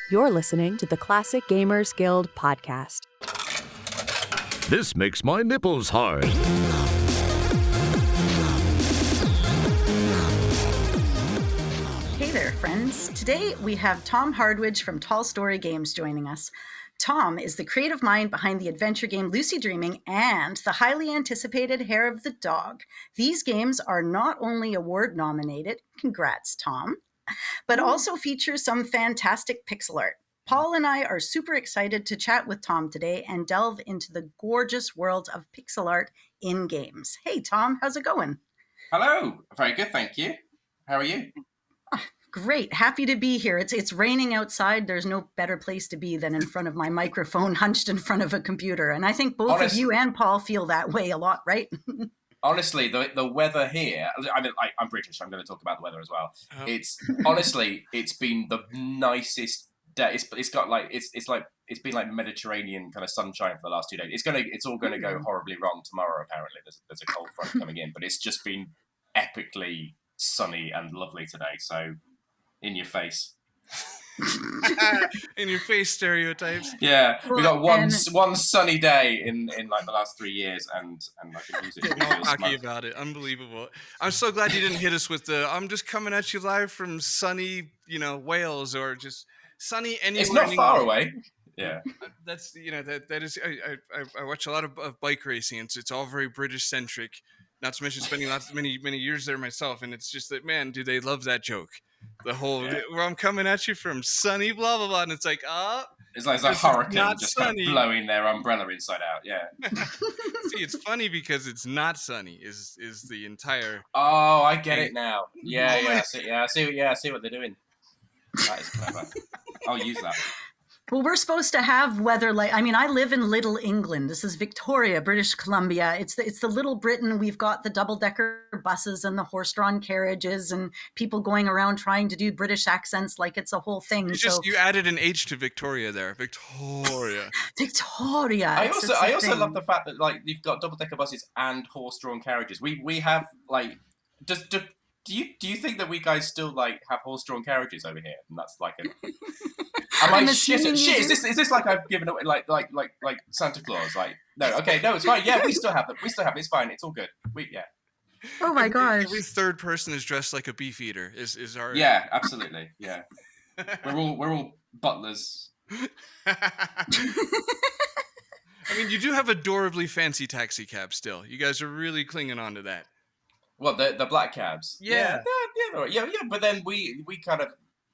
You're listening to the Classic Gamers Guild podcast. This makes my nipples hard. Hey there, friends. Today we have Tom Hardwidge from Tall Story Games joining us. Tom is the creative mind behind the adventure game Lucy Dreaming and the highly anticipated Hair of the Dog. These games are not only award nominated, congrats, Tom, but also feature some fantastic pixel art. Paul and I are super excited to chat with Tom today and delve into the gorgeous world of pixel art in games. Hey, Tom, how's it going? Hello. Very good, thank you. How are you? Great. Happy to be here. It's raining outside. There's no better place to be than in front of my microphone, hunched in front of a computer. And I think both of you and Paul feel that way a lot, right? Honestly, the weather here, I'm British, so I'm going to talk about the weather as well. Oh. It's been the nicest day. It's been like Mediterranean kind of sunshine for the last 2 days. It's all going to go horribly wrong tomorrow, apparently. There's a cold front coming in, but it's just been epically sunny and lovely today. So in your face. In your face stereotypes. Yeah, we got one sunny day in like the last 3 years, and I can use it. Not cocky about it. Unbelievable. I'm so glad you didn't hit us with the I'm just coming at you live from sunny, Wales, or just sunny anywhere. It's not far away. Yeah. That's that is I watch a lot of bike racing, and it's all very British centric. Not to mention spending many years there myself, and it's just that, man, do they love that joke? The whole where I'm coming at you from sunny blah blah blah, and it's like it's like a hurricane just kind of blowing their umbrella inside out. Yeah. See, it's funny because it's not sunny. Is the entire? Oh, I get it now. I see what they're doing. That is clever. I'll use that. Well, we're supposed to have weather I live in Little England. This is Victoria, British Columbia. It's the Little Britain. We've got the double-decker buses and the horse-drawn carriages and people going around trying to do British accents like it's a whole thing. You added an H to Victoria there. Victoria. Victoria. I also love the fact that you've got double-decker buses and horse-drawn carriages. We have Do you think that we guys still have horse-drawn carriages over here? And that's like a. Am I shit? Is this like I've given away like Santa Claus? No, it's fine. Yeah, we still have them. It's fine. It's all good. Oh my gosh! Every third person is dressed like a beef eater. Is our? Yeah, absolutely. Yeah, we're all butlers. I mean, you do have adorably fancy taxi cabs still. You guys are really clinging on to that. What, the black cabs? Yeah. But then we kind of.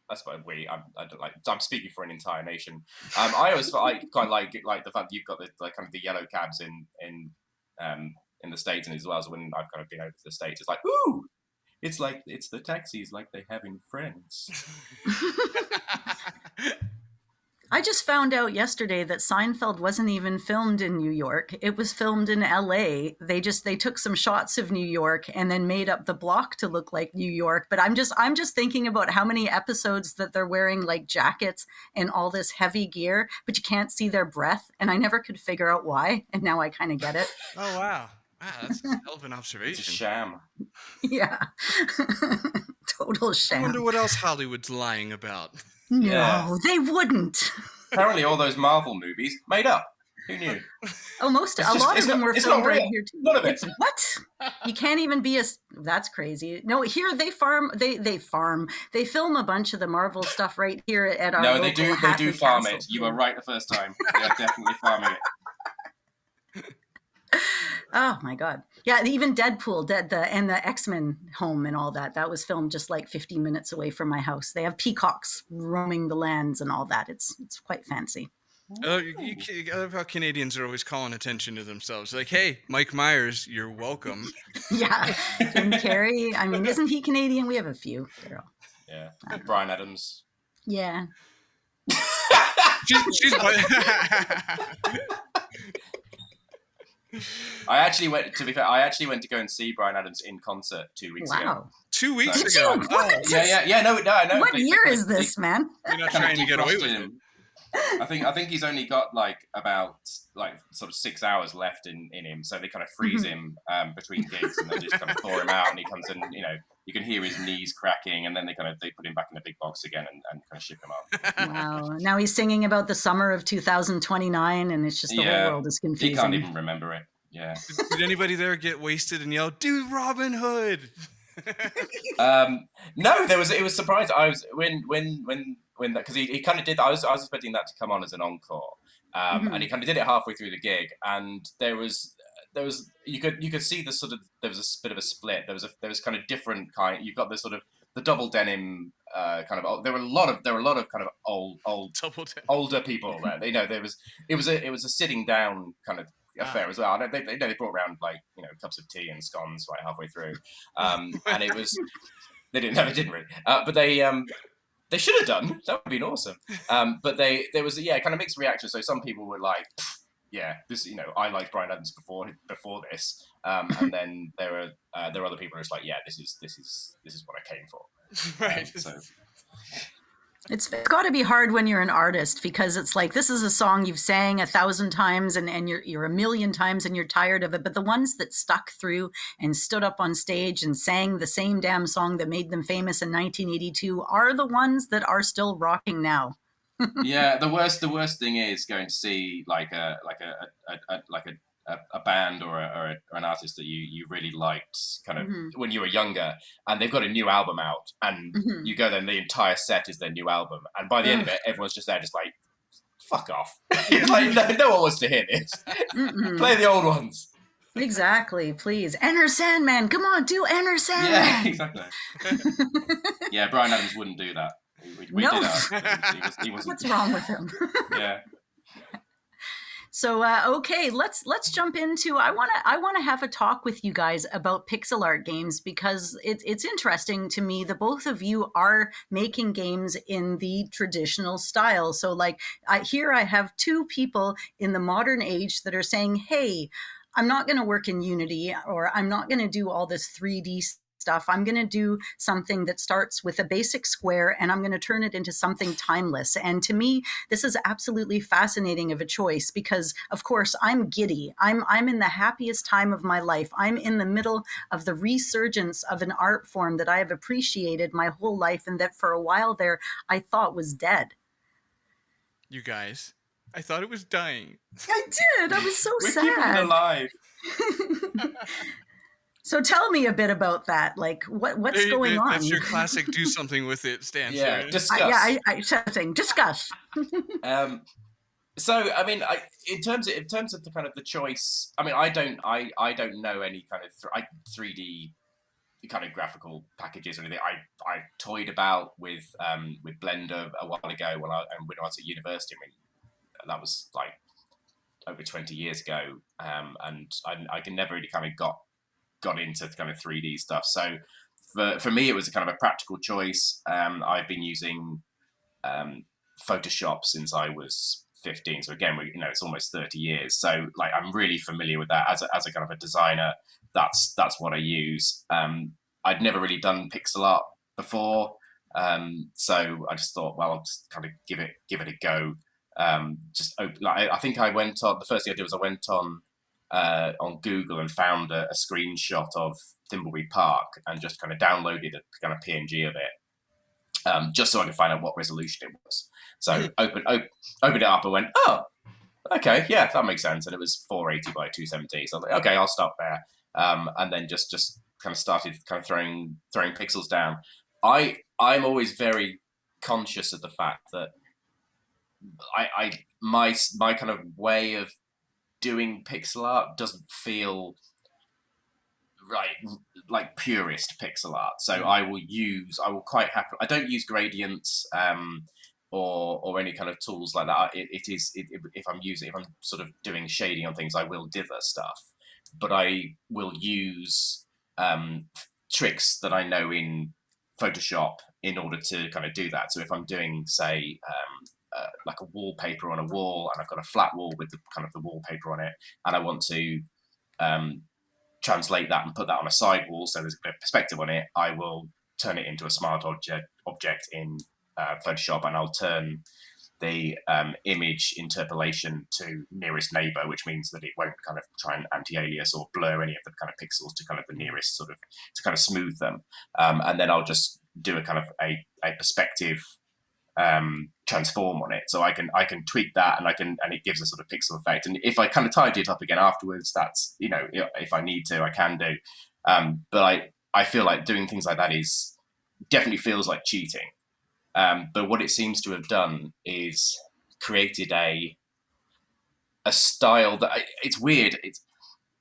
That's what I'm speaking for an entire nation. I always quite like the fact that you've got the kind of the yellow cabs in the States and as well as when I've kind of been over to the States. It's like, ooh, it's the taxis like they have in Friends. I just found out yesterday that Seinfeld wasn't even filmed in New York. It was filmed in LA. They took some shots of New York and then made up the block to look like New York. But I'm just thinking about how many episodes that they're wearing jackets and all this heavy gear, but you can't see their breath. And I never could figure out why. And now I kind of get it. Oh, wow. Wow, that's a hell of an observation. It's a sham. Yeah. Total sham. I wonder what else Hollywood's lying about. No, they wouldn't. Apparently all those Marvel movies made up. Who knew? Oh, a lot of them were filmed right here too. None of it. What? You can't even be that's crazy. No, here they film a bunch of the Marvel stuff right here at our they do farm it. You were right the first time. They are definitely farming it. Oh my God. Yeah, even Deadpool, and the X-Men home and all that was filmed just 15 minutes away from my house. They have peacocks roaming the lands and all that. It's quite fancy. I love how Canadians are always calling attention to themselves. Like, hey, Mike Myers, you're welcome. Yeah. Jim Carrey. I mean, isn't he Canadian? We have a few. Yeah. Bryan Adams. Yeah. she's I actually went to go and see Bryan Adams in concert 2 weeks ago. 2 weeks ago? What? Yeah. No. What year is this, man? You're not trying to get away with it. I think he's only got about sort of 6 hours left in him, so they kind of freeze him between gigs and then just kind of thaw him out, and he comes in you can hear his knees cracking, and then they put him back in the big box again and kind of ship him up. Wow. Now he's singing about the summer of 2029, and it's just the whole world is confusing. He can't even remember it. Yeah. Did anybody there get wasted and yell, "Do Robin Hood"? No, it was surprising. I was when that, because he kind of did. I was expecting that to come on as an encore, and he kind of did it halfway through the gig, and there was you could see the sort of, there was a bit of a split. There was kind of different kind. You've got the sort of the double denim kind of. There were a lot of kind of older people there. You know, it was a sitting down kind of affair as well. They brought around, like, you know, cups of tea and scones right halfway through, and it was they didn't really, but they should have done. That would have been awesome. But there was kind of mixed reaction. So some people were like, yeah, this, you know, I liked Bryan Adams before this, and then there are other people who are just like, yeah, this is what I came for. Right. So It's got to be hard when you're an artist, because it's like, this is a song you've sang 1,000 times and you're 1,000,000 times and you're tired of it. But the ones that stuck through and stood up on stage and sang the same damn song that made them famous in 1982 are the ones that are still rocking now. Yeah, the worst thing is going to see like a band or an artist that you really liked kind of when you were younger, and they've got a new album out, and you go there and the entire set is their new album, and by the end of it, everyone's just there just like, fuck off. It's like, no one wants to hear this. Play the old ones. Exactly, please. Enter Sandman. Come on, do Enter Sandman. Yeah, exactly. Yeah, Bryan Adams wouldn't do that. We No. did that. He wasn't. What's wrong with him? Yeah. So okay, let's jump into. I want to have a talk with you guys about pixel art games, because it's interesting to me that both of you are making games in the traditional style. So like I have two people in the modern age that are saying, hey, I'm not going to work in Unity, or I'm not going to do all this 3D stuff. I'm going to do something that starts with a basic square, and I'm going to turn it into something timeless. And to me, this is absolutely fascinating of a choice, because of course I'm giddy. I'm in the happiest time of my life. I'm in the middle of the resurgence of an art form that I have appreciated my whole life, and that for a while there I thought was dead. You guys, I thought it was dying. I did. I was so We're sad. keeping it alive. So tell me a bit about that. Like, what's going on? That's your classic "do something with it" stance. Yeah, Right? discuss. I discuss. So I mean, in terms of the kind of the choice, I mean, I don't know any kind of 3D kind of graphical packages or anything. I toyed about with Blender a while ago when I was at university. I mean, that was like over 20 years ago, and I never really kind of got into kind of 3D stuff. So for me, it was a kind of a practical choice. I've been using Photoshop since I was 15. So again, it's almost 30 years. So like, I'm really familiar with that as a kind of a designer. That's what I use. I'd never really done pixel art before. So I just thought, well, I'll just kind of give it a go. I think I went on, the first thing I did was I went on Google and found a screenshot of Thimbleby Park and just kind of downloaded a kind of PNG of it, just so I could find out what resolution it was. So opened it up and went, oh, okay, yeah, that makes sense. And it was 480 by 270. So I was like, okay, I'll stop there. And then just kind of started kind of throwing pixels down. I'm always very conscious of the fact that my kind of way of doing pixel art doesn't feel right, like purist pixel art. So I will quite happily, I don't use gradients or any kind of tools like that. If I'm sort of doing shading on things, I will dither stuff, but I will use tricks that I know in Photoshop in order to kind of do that. So if I'm doing, say, like a wallpaper on a wall, and I've got a flat wall with the kind of the wallpaper on it, and I want to translate that and put that on a side wall so there's a bit of perspective on it, I will turn it into a smart object in Photoshop, and I'll turn the image interpolation to nearest neighbor, which means that it won't kind of try and anti-alias or blur any of the kind of pixels to kind of the nearest sort of, to kind of smooth them. And then I'll just do a kind of a perspective transform on it, so I can tweak that, and it gives a sort of pixel effect. And if I kind of tidy it up again afterwards, that's, if I need to, I can do. But I feel like doing things like that is definitely feels like cheating. But what it seems to have done is created a style that it's weird.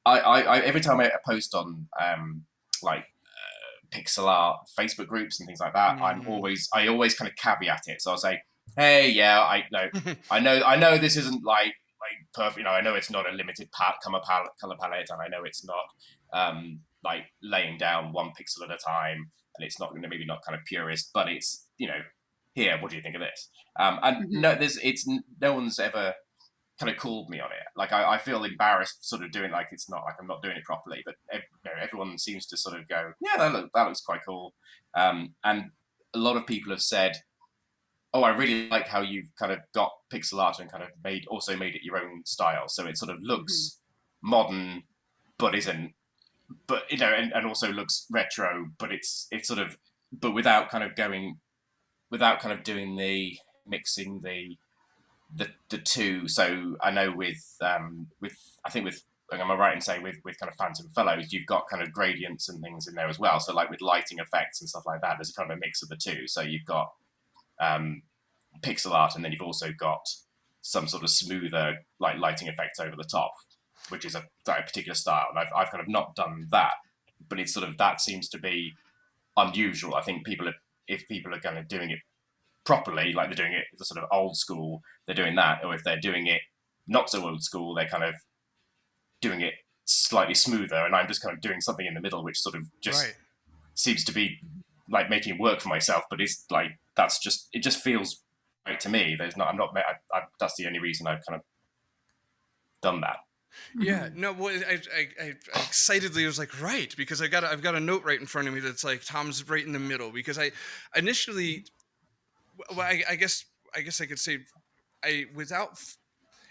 I every time I post on pixel art Facebook groups and things like that, I always kind of caveat it. So I'll say, hey, yeah, I know this isn't like perfect. I know it's not a limited color palette, and I know it's not like laying down one pixel at a time, and it's not maybe not kind of purist, but it's here. What do you think of this? No one's ever kind of called me on it. Like I feel embarrassed sort of doing, like it's not like I'm not doing it properly, but everyone seems to sort of go, yeah, that looks quite cool. And a lot of people have said, oh, I really like how you've kind of got pixel art and kind of made it your own style. So it sort of looks modern, but isn't, but and also looks retro, but it's sort of, but without kind of doing the mixing the two. So I know with am I right in saying with kind of Phantom Fellows, you've got kind of gradients and things in there as well. So like with lighting effects and stuff like that, there's kind of a mix of the two. So you've got pixel art, and then you've also got some sort of smoother like lighting effects over the top, which is a particular style. And I've kind of not done that, but it's sort of, that seems to be unusual. I think if people are kind of doing it properly, like they're doing it the sort of old school, they're doing that. Or if they're doing it not so old school, they're kind of doing it slightly smoother. And I'm just kind of doing something in the middle, which sort of just seems to be like making it work for myself. But it's like, it just feels right to me. That's the only reason I've kind of done that. Yeah, no, well, I excitedly was like, right, because I've got a note right in front of me that's like, Tom's right in the middle, because I initially, well, I guess I could say,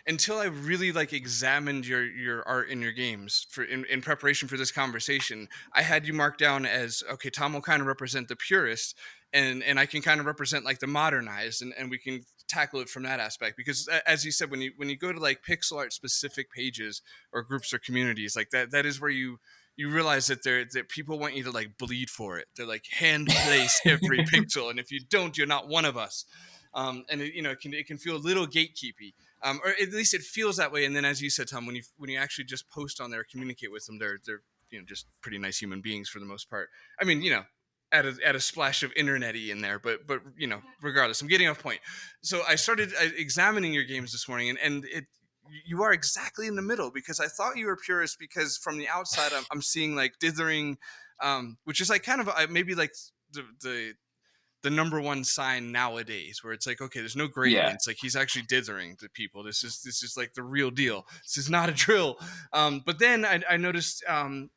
until I really like examined your art in your games in preparation for this conversation, I had you marked down as, okay, Tom will kind of represent the purist, and I can kind of represent like the modernized, and we can tackle it from that aspect. Because as you said, when you go to like pixel art specific pages or groups or communities, like that is where you realize that people want you to like bleed for it. They're like, hand place every pixel, and if you don't, you're not one of us. And it can feel a little gatekeepy, or at least it feels that way. And then, as you said, Tom, when you actually just post on there, communicate with them, they're just pretty nice human beings for the most part. I mean, add a splash of internet-y in there, but regardless, I'm getting off point. So I started examining your games this morning, and you are exactly in the middle, because I thought you were purist, because from the outside I'm seeing like dithering, which is like kind of maybe like the number one sign nowadays, where it's like, okay, there's no gradients. Like, he's actually dithering to people. This is like the real deal. This is not a drill. But then I noticed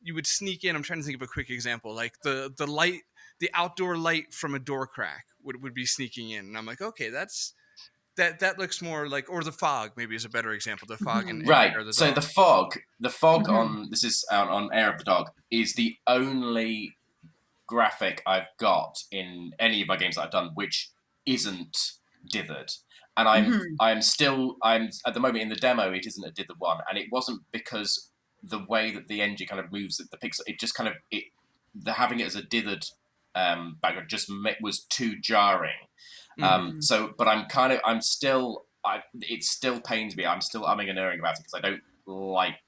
you would sneak in. I'm trying to think of a quick example, like the light, the outdoor light from a door crack would be sneaking in, and I'm like, okay, that looks more like, or the fog maybe is a better example. The fog and right. Air of the So Dog. the fog on this is on Air of the Dog is the only graphic I've got in any of my games that I've done which isn't dithered. And I'm at the moment in the demo, it isn't a dithered one, and it wasn't because the way that the engine kind of moves the pixel, it just kind of having it as a dithered background just was too jarring. So, but it still pains me. I'm still umming and erring about it, because I don't like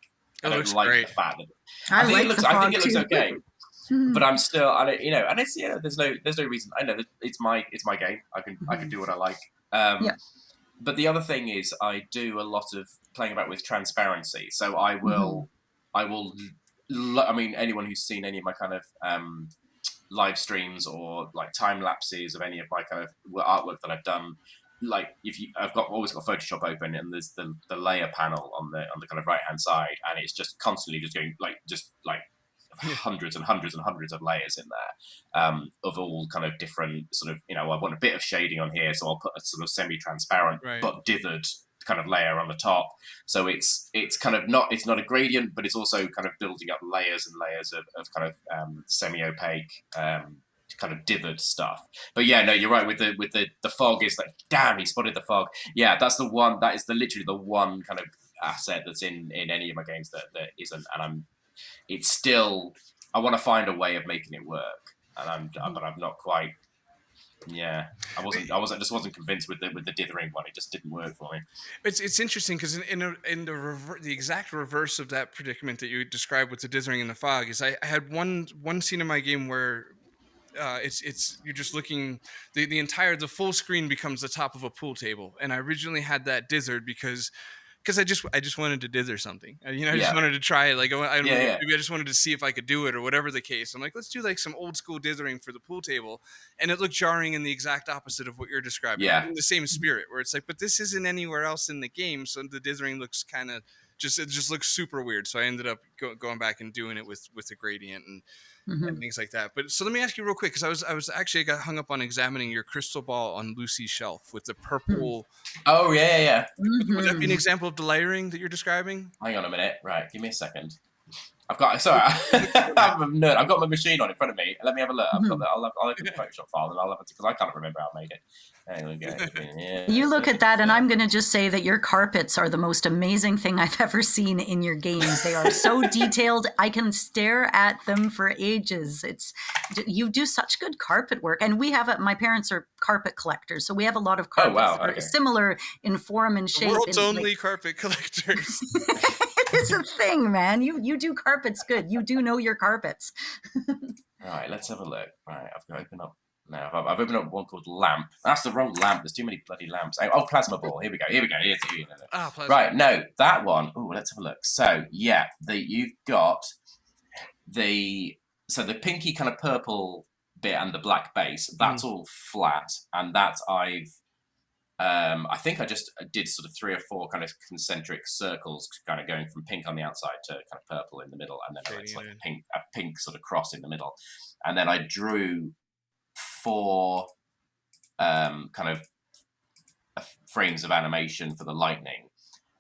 Great. the fact that I think it looks okay. But I'm still, and it's there's no reason. I know that it's my game. I can do what I like. But the other thing is, I do a lot of playing about with transparency. So I will, I mean, anyone who's seen any of my kind of live streams or like time lapses of any of my kind of artwork that I've done, like I've always got Photoshop open, and there's the layer panel on the kind of right hand side, and it's just constantly just going like hundreds and hundreds and hundreds of layers in there, of all kind of different sort of, I want a bit of shading on here, so I'll put a sort of semi-transparent but dithered kind of layer on the top. So it's kind of it's not a gradient, but it's also kind of building up layers and layers of kind of semi-opaque, kind of dithered stuff. But yeah, no, you're right with the fog is like, damn, he spotted the fog. Yeah, that's the one. That is literally the one kind of asset that's in any of my games that isn't, and it's still, I want to find a way of making it work, and but I'm not quite. Yeah, I wasn't convinced with the dithering one. It just didn't work for me. It's interesting because in the exact reverse of that predicament that you described with the dithering and the fog is I had one scene in my game where it's you're just looking, the full screen becomes the top of a pool table, and I originally had that dithered because I just wanted to dither something. I just wanted to try it. Like, maybe I just wanted to see if I could do it or whatever the case. I'm like, let's do like some old school dithering for the pool table. And it looked jarring in the exact opposite of what you're describing. In the same spirit, where it's like, but this isn't anywhere else in the game. So the dithering looks kind of it just looks super weird. So I ended up going back and doing it with the gradient and things like that. But so let me ask you real quick, because I got hung up on examining your crystal ball on Lucy's shelf with the purple. Oh yeah. Would that be an example of the layering that you're describing? Hang on a minute. Right, give me a second. I'm a nerd. I've got my machine on in front of me. Let me have a look. I'll open the Photoshop file and I'll have it, because I can't remember how I made it. There we go. Yeah, you look at that, and I'm going to just say that your carpets are the most amazing thing I've ever seen in your games. They are so detailed. I can stare at them for ages. You do such good carpet work, and we have my parents are carpet collectors, so we have a lot of carpets that are similar in form and shape. World's only carpet collectors. It's a thing, man. You do carpets good. You do know your carpets. Right, let's have a look. Right, I've got to open up now. I've opened up one called lamp. That's the wrong lamp. There's too many bloody lamps. Oh, plasma ball. Here we go. Right, no, that one. Oh, let's have a look. So yeah, you've got the pinky kind of purple bit and the black base. That's all flat, and that I think I just did sort of 3 or 4 kind of concentric circles, kind of going from pink on the outside to kind of purple in the middle, and then it's like a pink sort of cross in the middle. And then I drew 4 kind of frames of animation for the lightning,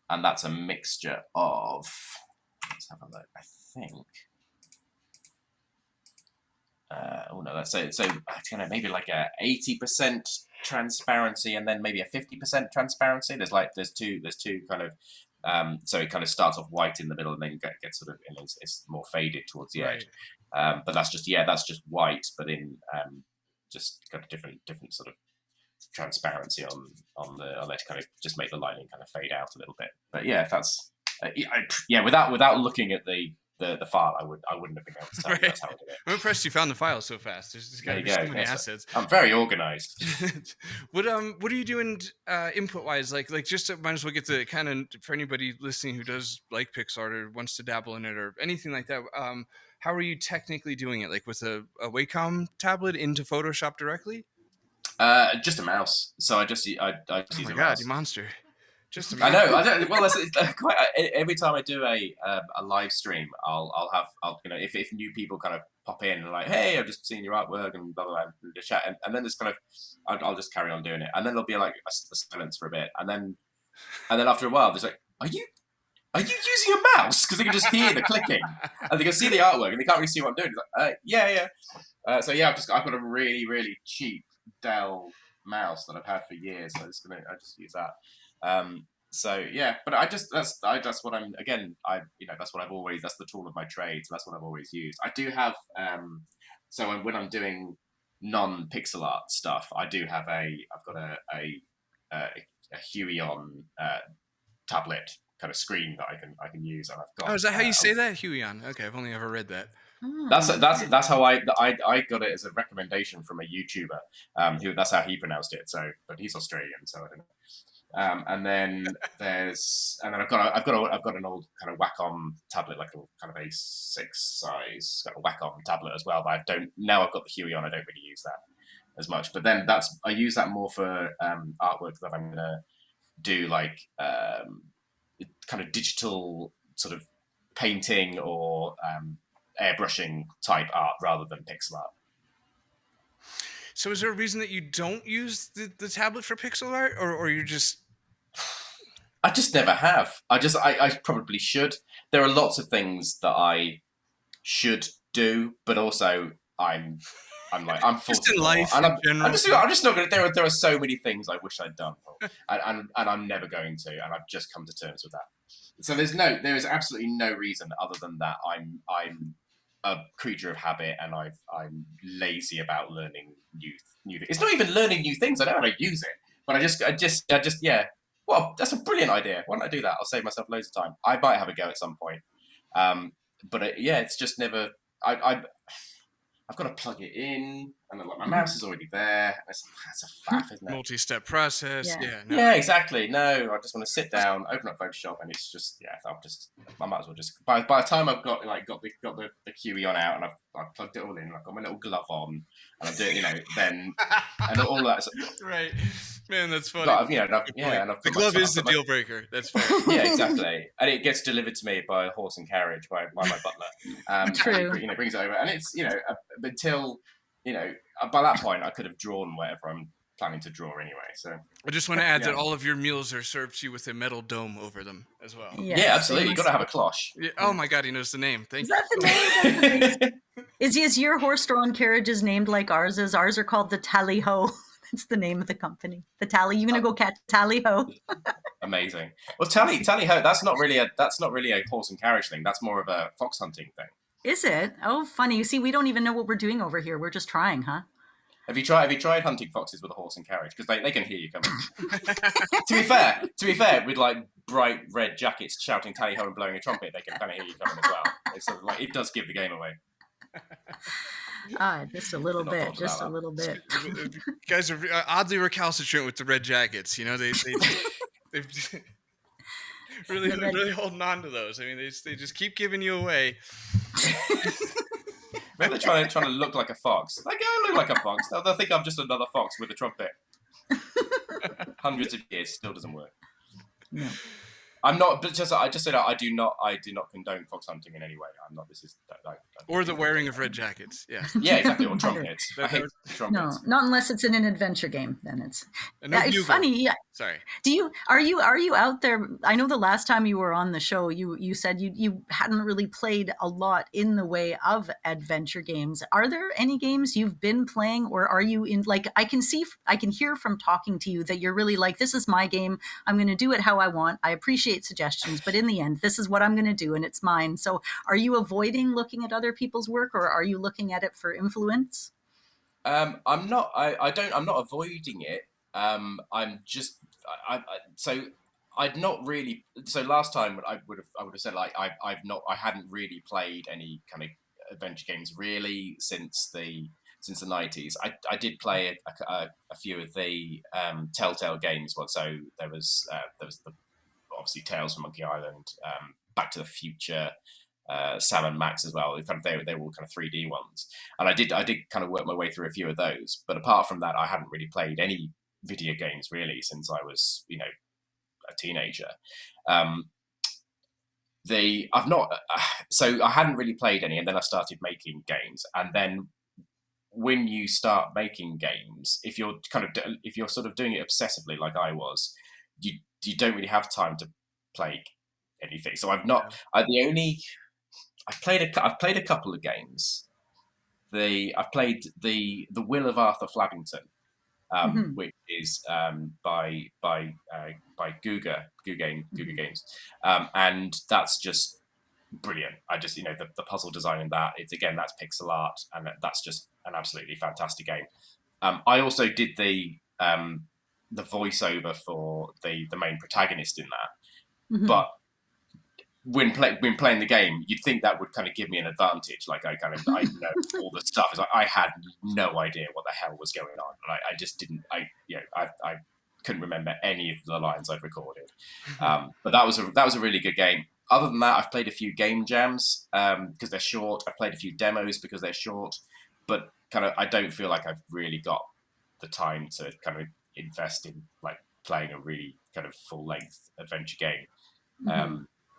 and that's a mixture of, let's have a look, I think, so maybe like a 80% transparency and then maybe a 50% transparency. There's two kind of so it kind of starts off white in the middle and then gets sort of, it's more faded towards the edge. But that's just white, but in just kind of different sort of transparency on the edge, kind of just make the lightning kind of fade out a little bit. But yeah, that's without looking at the file, I wouldn't have been able to tell you that's how I did it. I'm impressed you found the file so fast. There's got to be so many assets. I'm very organized. What are you doing input wise? Like just might as well get to kind of, for anybody listening who does like PixArt or wants to dabble in it or anything like that. How are you technically doing it? Like with a Wacom tablet into Photoshop directly? Just a mouse. So I just use a mouse. Oh my god, you monster! I know. Well, it's quite. Every time I do a live stream, I'll have if new people kind of pop in and like, hey, I've just seen your artwork and blah blah blah, and chat, and then there's kind of I'll just carry on doing it, and then there'll be like a silence for a bit, and then after a while, there's like, are you using a mouse? Because they can just hear the clicking and they can see the artwork and they can't really see what I'm doing. It's like, yeah. So yeah, I've got a really really cheap Dell mouse that I've had for years. So I just use that. So yeah, but that's what I'm, again, that's what I've always, that's the tool of my trade. So that's what I've always used. I do have, so when I'm doing non-pixel art stuff, I've got a Huion tablet kind of screen that I can use, and I've got. Oh, is that how you say that, Huion? Okay, I've only ever read that. That's how I got it as a recommendation from a YouTuber, who that's how he pronounced it. So, but he's Australian, so I don't know. And then I've got an old kind of Wacom tablet, like a kind of A6 size, got a Wacom tablet as well. But I've got the Huion. I don't really use that as much. But then I use that more for artwork that I'm gonna do, like kind of digital sort of painting or airbrushing type art rather than pixel art. So is there a reason that you don't use the tablet for pixel art, or you just... I just never have. I probably should. There are lots of things that I should do, but also I'm 44, just in life and in general. I'm just not going to. There are so many things I wish I'd done, and I'm never going to, and I've just come to terms with that. So there is absolutely no reason other than that I'm a creature of habit, and I'm lazy about learning new things. It's not even learning new things. I know how to use it, but I just yeah. Well, that's a brilliant idea. Why don't I do that? I'll save myself loads of time. I might have a go at some point, but it's just never. I've got to plug it in, and then, like, my mouse is already there. That's a faff, isn't it? Multi-step process. Yeah. Yeah, Exactly. No, I just want to sit down, open up Photoshop, and it's just I might as well just. By the time I've got the QE on out, and I've plugged it all in, I've got my little glove on, and I'm doing, then and all that. Right. Man, that's funny. And I've The glove is the deal breaker. That's fair. Yeah, exactly. And it gets delivered to me by a horse and carriage by my butler. True. And he brings it over, and it's until by that point I could have drawn whatever I'm planning to draw anyway. So I just want to add that all of your meals are served to you with a metal dome over them as well. Yeah, absolutely. You've got to have a cloche. Yeah. Oh my God, he knows the name. Thank Is you. that the name? Is your horse-drawn carriages named like ours is? Ours are called the Tally-Ho. That's the name of the company. The Tally. You gonna go catch Tally-Ho? Amazing. Well, Tally-Ho. That's not really a horse and carriage thing. That's more of a fox hunting thing. Is it? Oh, funny. You see, we don't even know what we're doing over here. We're just trying, huh? Have you tried hunting foxes with a horse and carriage? Because they can hear you coming. To be fair, with like bright red jackets shouting Tally-Ho and blowing a trumpet, they can kind of hear you coming as well. It's sort of like, it does give the game away. Just a little bit. Just a little bit. Guys are oddly recalcitrant with the red jackets. They've really holding on to those. I mean, they just keep giving you away. Maybe they're trying to look like a fox. Like, I look like a fox. They'll think I'm just another fox with a trumpet. Hundreds of years, still doesn't work. No. I'm not, but I just said I do not condone fox hunting in any way. I'm not. This is or the wearing of red jackets. Yeah. Yeah, exactly. Or trumpets. I hate trumpets. No, not unless it's in an adventure game. Then it's it's funny. Yeah. Sorry. Are you out there? I know the last time you were on the show, you said you hadn't really played a lot in the way of adventure games. Are there any games you've been playing, or are you in, like, I can hear from talking to you that you're really like, this is my game. I'm going to do it how I want. I appreciate suggestions, but in the end, this is what I'm going to do, and it's mine. So are you avoiding looking at other people's work, or are you looking at it for influence? I'm not. I'm not avoiding it. I'm just. So I'd not really. So last time I would have said, like, I hadn't really played any kind of adventure games really since the 90s. I did play a few of the Telltale games. Well, so there was the obviously Tales from Monkey Island, Back to the Future, Sam and Max as well. They were all kind of 3D ones, and I did kind of work my way through a few of those. But apart from that, I hadn't really played any video games really since I was a teenager. So I hadn't really played any, and then I started making games, and then when you start making games, if you're sort of doing it obsessively like I was, you don't really have time to play anything. So I've played a couple of games. I've played the Will of Arthur Flabbington, which is by Guga Games, and that's just brilliant. I just the puzzle design in that, that's pixel art, and that's just an absolutely fantastic game. I also did the voiceover for the main protagonist in that, but when playing the game, you'd think that would kind of give me an advantage. Like I know all the stuff. It's like I had no idea what the hell was going on, and I just didn't. I couldn't remember any of the lines I'd recorded. But that was a really good game. Other than that, I've played a few game jams because they're short. I've played a few demos because they're short, but I don't feel like I've really got the time to kind of invest in like playing a really kind of full length adventure game.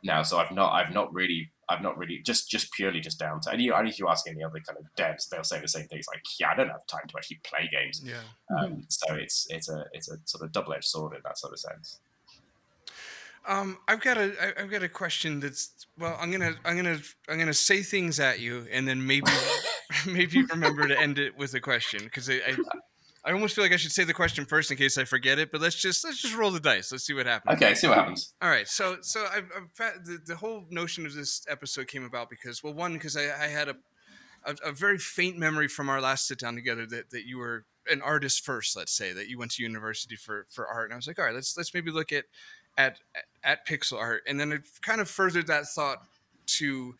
now, so I've not really just purely just down to, and if you ask any other kind of devs, they'll say the same thing. It's like, yeah, I don't have time to actually play games. Yeah. So it's a sort of double-edged sword in that sort of sense. I've got a question that's, well, I'm gonna say things at you, and then maybe maybe remember to end it with a question, because I almost feel like I should say the question first in case I forget it. But let's just roll the dice. Let's see what happens. Okay, see what happens. All right. So the whole notion of this episode came about because, well, one, because I had a very faint memory from our last sit down together that you were an artist first. Let's say that you went to university for art, and I was like, all right, let's maybe look at pixel art, and then it kind of furthered that thought to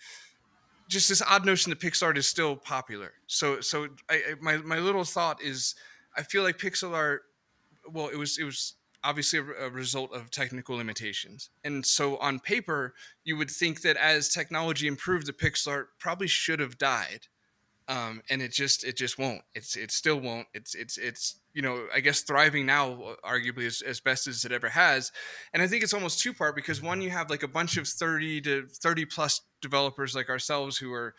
just this odd notion that pixel art is still popular. So my little thought is, I feel like pixel art, well, it was obviously a result of technical limitations, and so on paper you would think that as technology improved, the pixel art probably should have died. And it just won't. It still won't. It's I guess thriving now, arguably as best as it ever has. And I think it's almost two part, because one, you have like a bunch of 30 to 30 plus developers like ourselves who are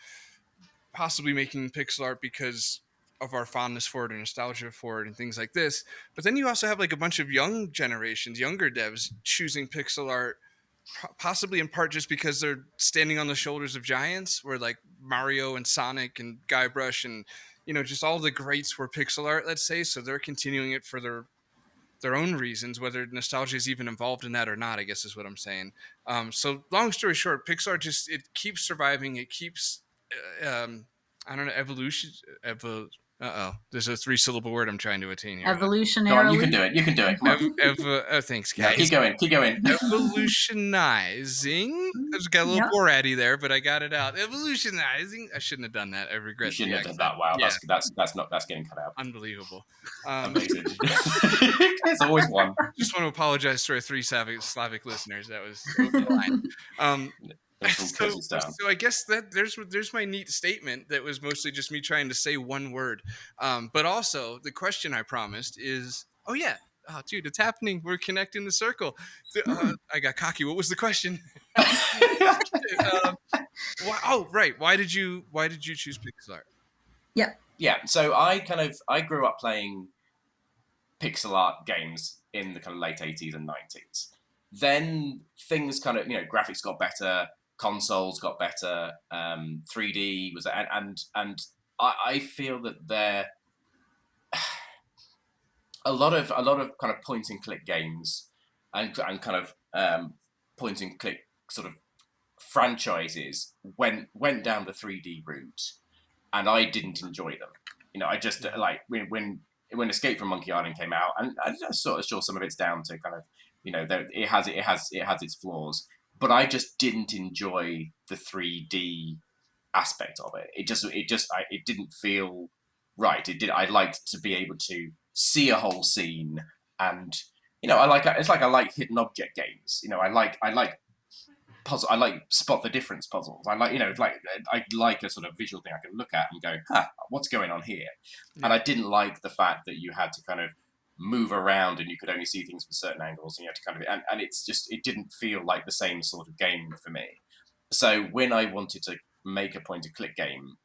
possibly making pixel art because of our fondness for it and nostalgia for it and things like this. But then you also have like a bunch of young generations, younger devs choosing pixel art, possibly in part just because they're standing on the shoulders of giants, where like Mario and Sonic and Guybrush and just all the greats were pixel art, let's say. So they're continuing it for their own reasons, whether nostalgia is even involved in that or not, I guess is what I'm saying. So long story short, pixel art just, it keeps surviving. It keeps I don't know, evolution. There's a 3-syllable word I'm trying to attain here. Evolutionarily. Go on, you can do it. You can do it. Come on. Thanks, Yeah, guys. keep going. Evolutionizing. I just got a little Boratty there, but I got it out. Evolutionizing. I shouldn't have done that. I regret. You shouldn't have done that. Wow, yeah. that's getting cut out. Unbelievable. Amazing. There's always one. Just want to apologize to our 3 Slavic listeners. That was over the line. So I guess that there's my neat statement that was mostly just me trying to say one word. But also the question I promised is, oh yeah, oh dude, it's happening. We're connecting the circle. I got cocky. What was the question? Right. Why did you choose pixel art? Yeah. So I grew up playing pixel art games in the kind of late 80s and 90s. Then things kind of, graphics got better, consoles got better, 3D was, and I feel that there a lot of kind of point and click games and kind of point and click sort of franchises went down the 3D route, and I didn't enjoy them. I just like when Escape from Monkey Island came out, and I'm sort of sure some of it's down to kind of it has its flaws, but I just didn't enjoy the 3D aspect of it. It didn't feel right. I liked to be able to see a whole scene, and I like hidden object games. I like puzzle. I like spot the difference puzzles. I like a sort of visual thing I can look at and go, what's going on here? Yeah. And I didn't like the fact that you had to kind of move around and you could only see things from certain angles, and you had to kind of, and it's just, it didn't feel like the same sort of game for me. So when I wanted to make a point and click game,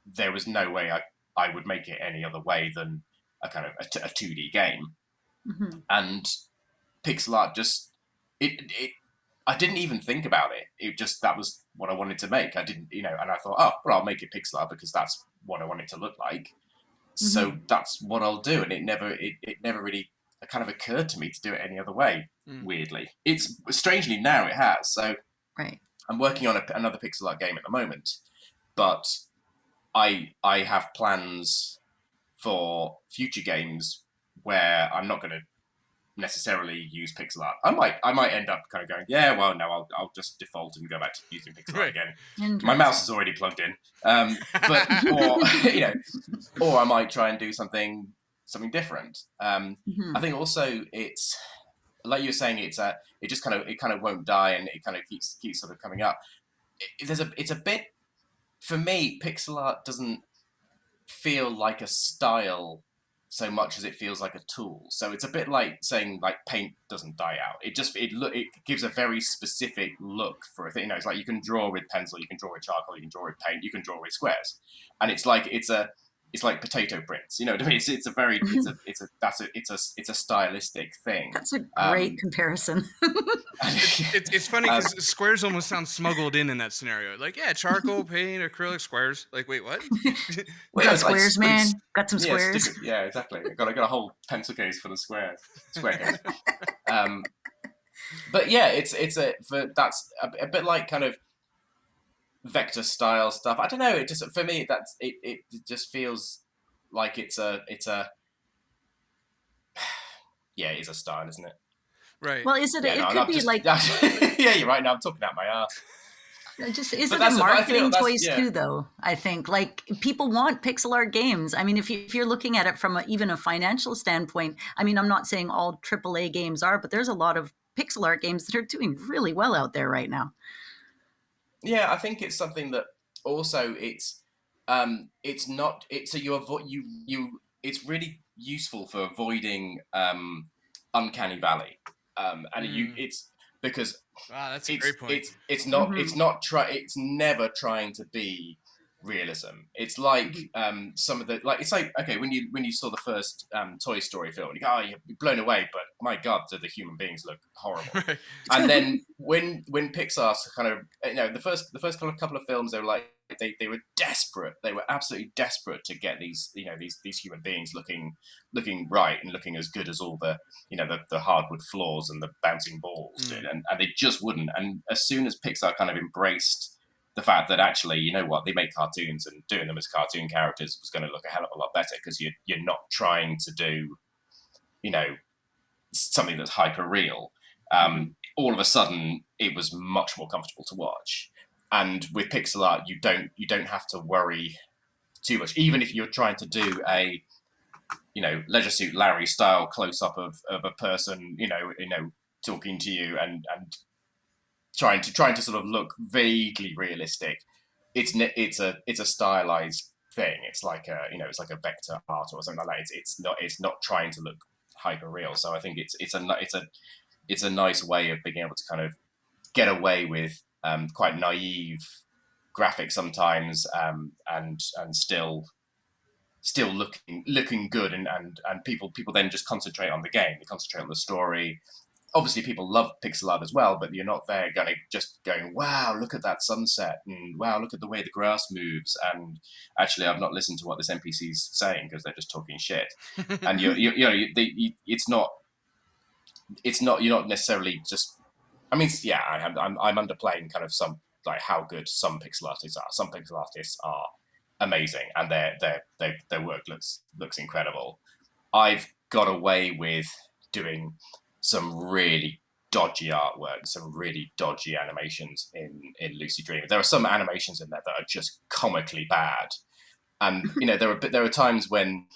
there was no way I would make it any other way than a kind of a 2D game. Mm-hmm. And pixel art just, I didn't even think about it. It just, that was what I wanted to make. I didn't, and I thought, I'll make it pixel art because that's what I want it to look like. Mm-hmm. So that's what I'll do. And it never really kind of occurred to me to do it any other way, weirdly. It's strangely now it has. So right. I'm working on another pixel art game at the moment, but I have plans for future games where I'm not going to necessarily use pixel art. I might end up kind of going, I'll just default and go back to using pixel art again. My mouse is already plugged in, or I might try and do something different. I think also it's like you were saying, it just kind of won't die, and it kind of keeps sort of coming up. It's a bit, for me, pixel art doesn't feel like a style so much as it feels like a tool. So it's a bit like saying like paint doesn't die out. It gives a very specific look for a thing. You know, it's like you can draw with pencil, you can draw with charcoal, you can draw with paint, you can draw with squares, and it's like potato prints. You know what I mean? It's a stylistic thing. That's a great comparison. It's funny because squares almost sound smuggled in that scenario. Like, yeah, charcoal, paint, acrylic, squares. Like, wait, what? Got squares, man. Got some squares. Yeah, exactly. I got a whole pencil case full of square case. But yeah, that's a bit like kind of vector style stuff. I don't know. It just, for me, it just feels like it's a yeah, it is a style, isn't it? Right. Well, is it? Yeah, it could be like. Yeah, you're right. Now I'm talking out my ass. Is it a marketing choice too, though? I think like people want pixel art games. I mean, if you're looking at it from even a financial standpoint, I mean, I'm not saying all AAA games are, but there's a lot of pixel art games that are doing really well out there right now. Yeah, I think it's something that also it's really useful for avoiding uncanny valley, it's because that's a great point. It's never trying to be realism. It's like some of the it's like, okay, when you saw the first Toy Story film, you go, oh, you're blown away, but my God, do the human beings look horrible. Right. And then when Pixar kind of, the first couple of films, they were like they were desperate. They were absolutely desperate to get these human beings looking right and looking as good as all the the hardwood floors and the bouncing balls did, and they just wouldn't. And as soon as Pixar kind of embraced the fact that actually, you know what, they make cartoons and doing them as cartoon characters was going to look a hell of a lot better because you're not trying to do, something that's hyper real. All of a sudden, it was much more comfortable to watch. And with pixel art, you don't have to worry too much. Even if you're trying to do a, Leisure Suit Larry style close up of a person, talking to you and trying to sort of look vaguely realistic. It's a stylized thing. It's like a vector art or something like that. It's not trying to look hyper real. So I think it's a nice way of being able to kind of get away with quite naive graphics sometimes, and still looking good, and people then just concentrate on the game. They concentrate on the story. Obviously, people love pixel art as well, but you're not there going, wow, look at that sunset, and wow, look at the way the grass moves. And actually, I've not listened to what this NPC's saying because they're just talking shit. And it's not. You're not necessarily just. I mean, yeah, I'm underplaying kind of some like how good some pixel artists are. Some pixel artists are amazing, and their work looks incredible. I've got away with doing some really dodgy artwork, some really dodgy animations in Lucy Dreaming. There are some animations in there that are just comically bad. And there are times when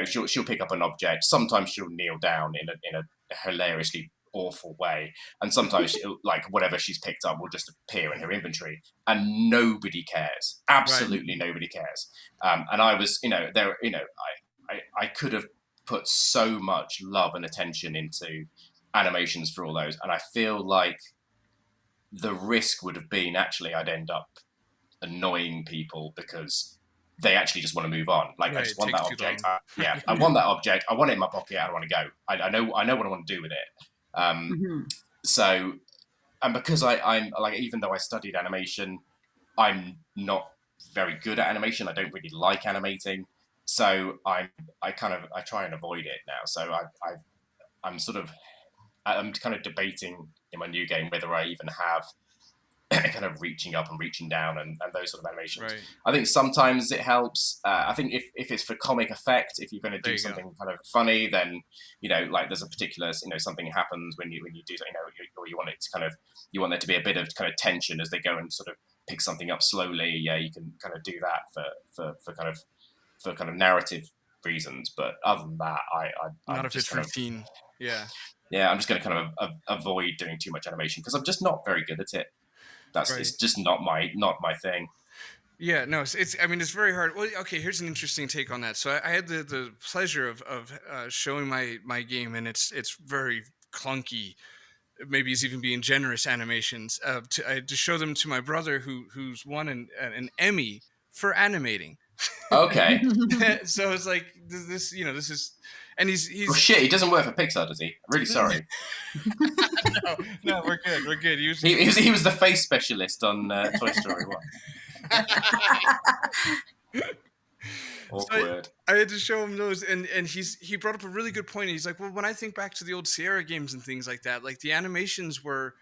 she'll pick up an object. Sometimes she'll kneel down in a hilariously awful way, and sometimes she'll, like whatever she's picked up will just appear in her inventory, and nobody cares. Absolutely nobody cares. And I was I could have put so much love and attention into animations for all those, and I feel like the risk would have been actually I'd end up annoying people because they actually just want to move on. Like, I just want that object. I want that object. I want it in my pocket. I don't want to go. I know what I want to do with it. So, and because I'm like, even though I studied animation, I'm not very good at animation. I don't really like animating. So I try and avoid it now. So I'm kind of debating in my new game whether I even have kind of reaching up and reaching down and those sort of animations. Right. I think sometimes it helps. I think if it's for comic effect, if you're going to do something kind of funny, then like there's a particular something happens when you do or you want it to you want there to be a bit of kind of tension as they go and sort of pick something up slowly. Yeah, you can kind of do that for kind of narrative reasons. But other than that, not if it's routine. Yeah, I'm just going to kind of avoid doing too much animation because I'm just not very good at it. It's just not my thing. Yeah, no, it's. I mean, it's very hard. Well, okay, here's an interesting take on that. So I had the pleasure of showing my game, and it's very clunky. Maybe it's even being generous animations. I had to show them to my brother, who's won an Emmy for animating. Okay. So it's like this, this is, and Well, he's shit, he doesn't work for Pixar, does he? I'm really sorry. no, we're good, we're good. He was the face specialist on Toy Story 1. Awkward. I had to show him those, and he brought up a really good point. He's like, well, when I think back to the old Sierra games and things like that, like the animations were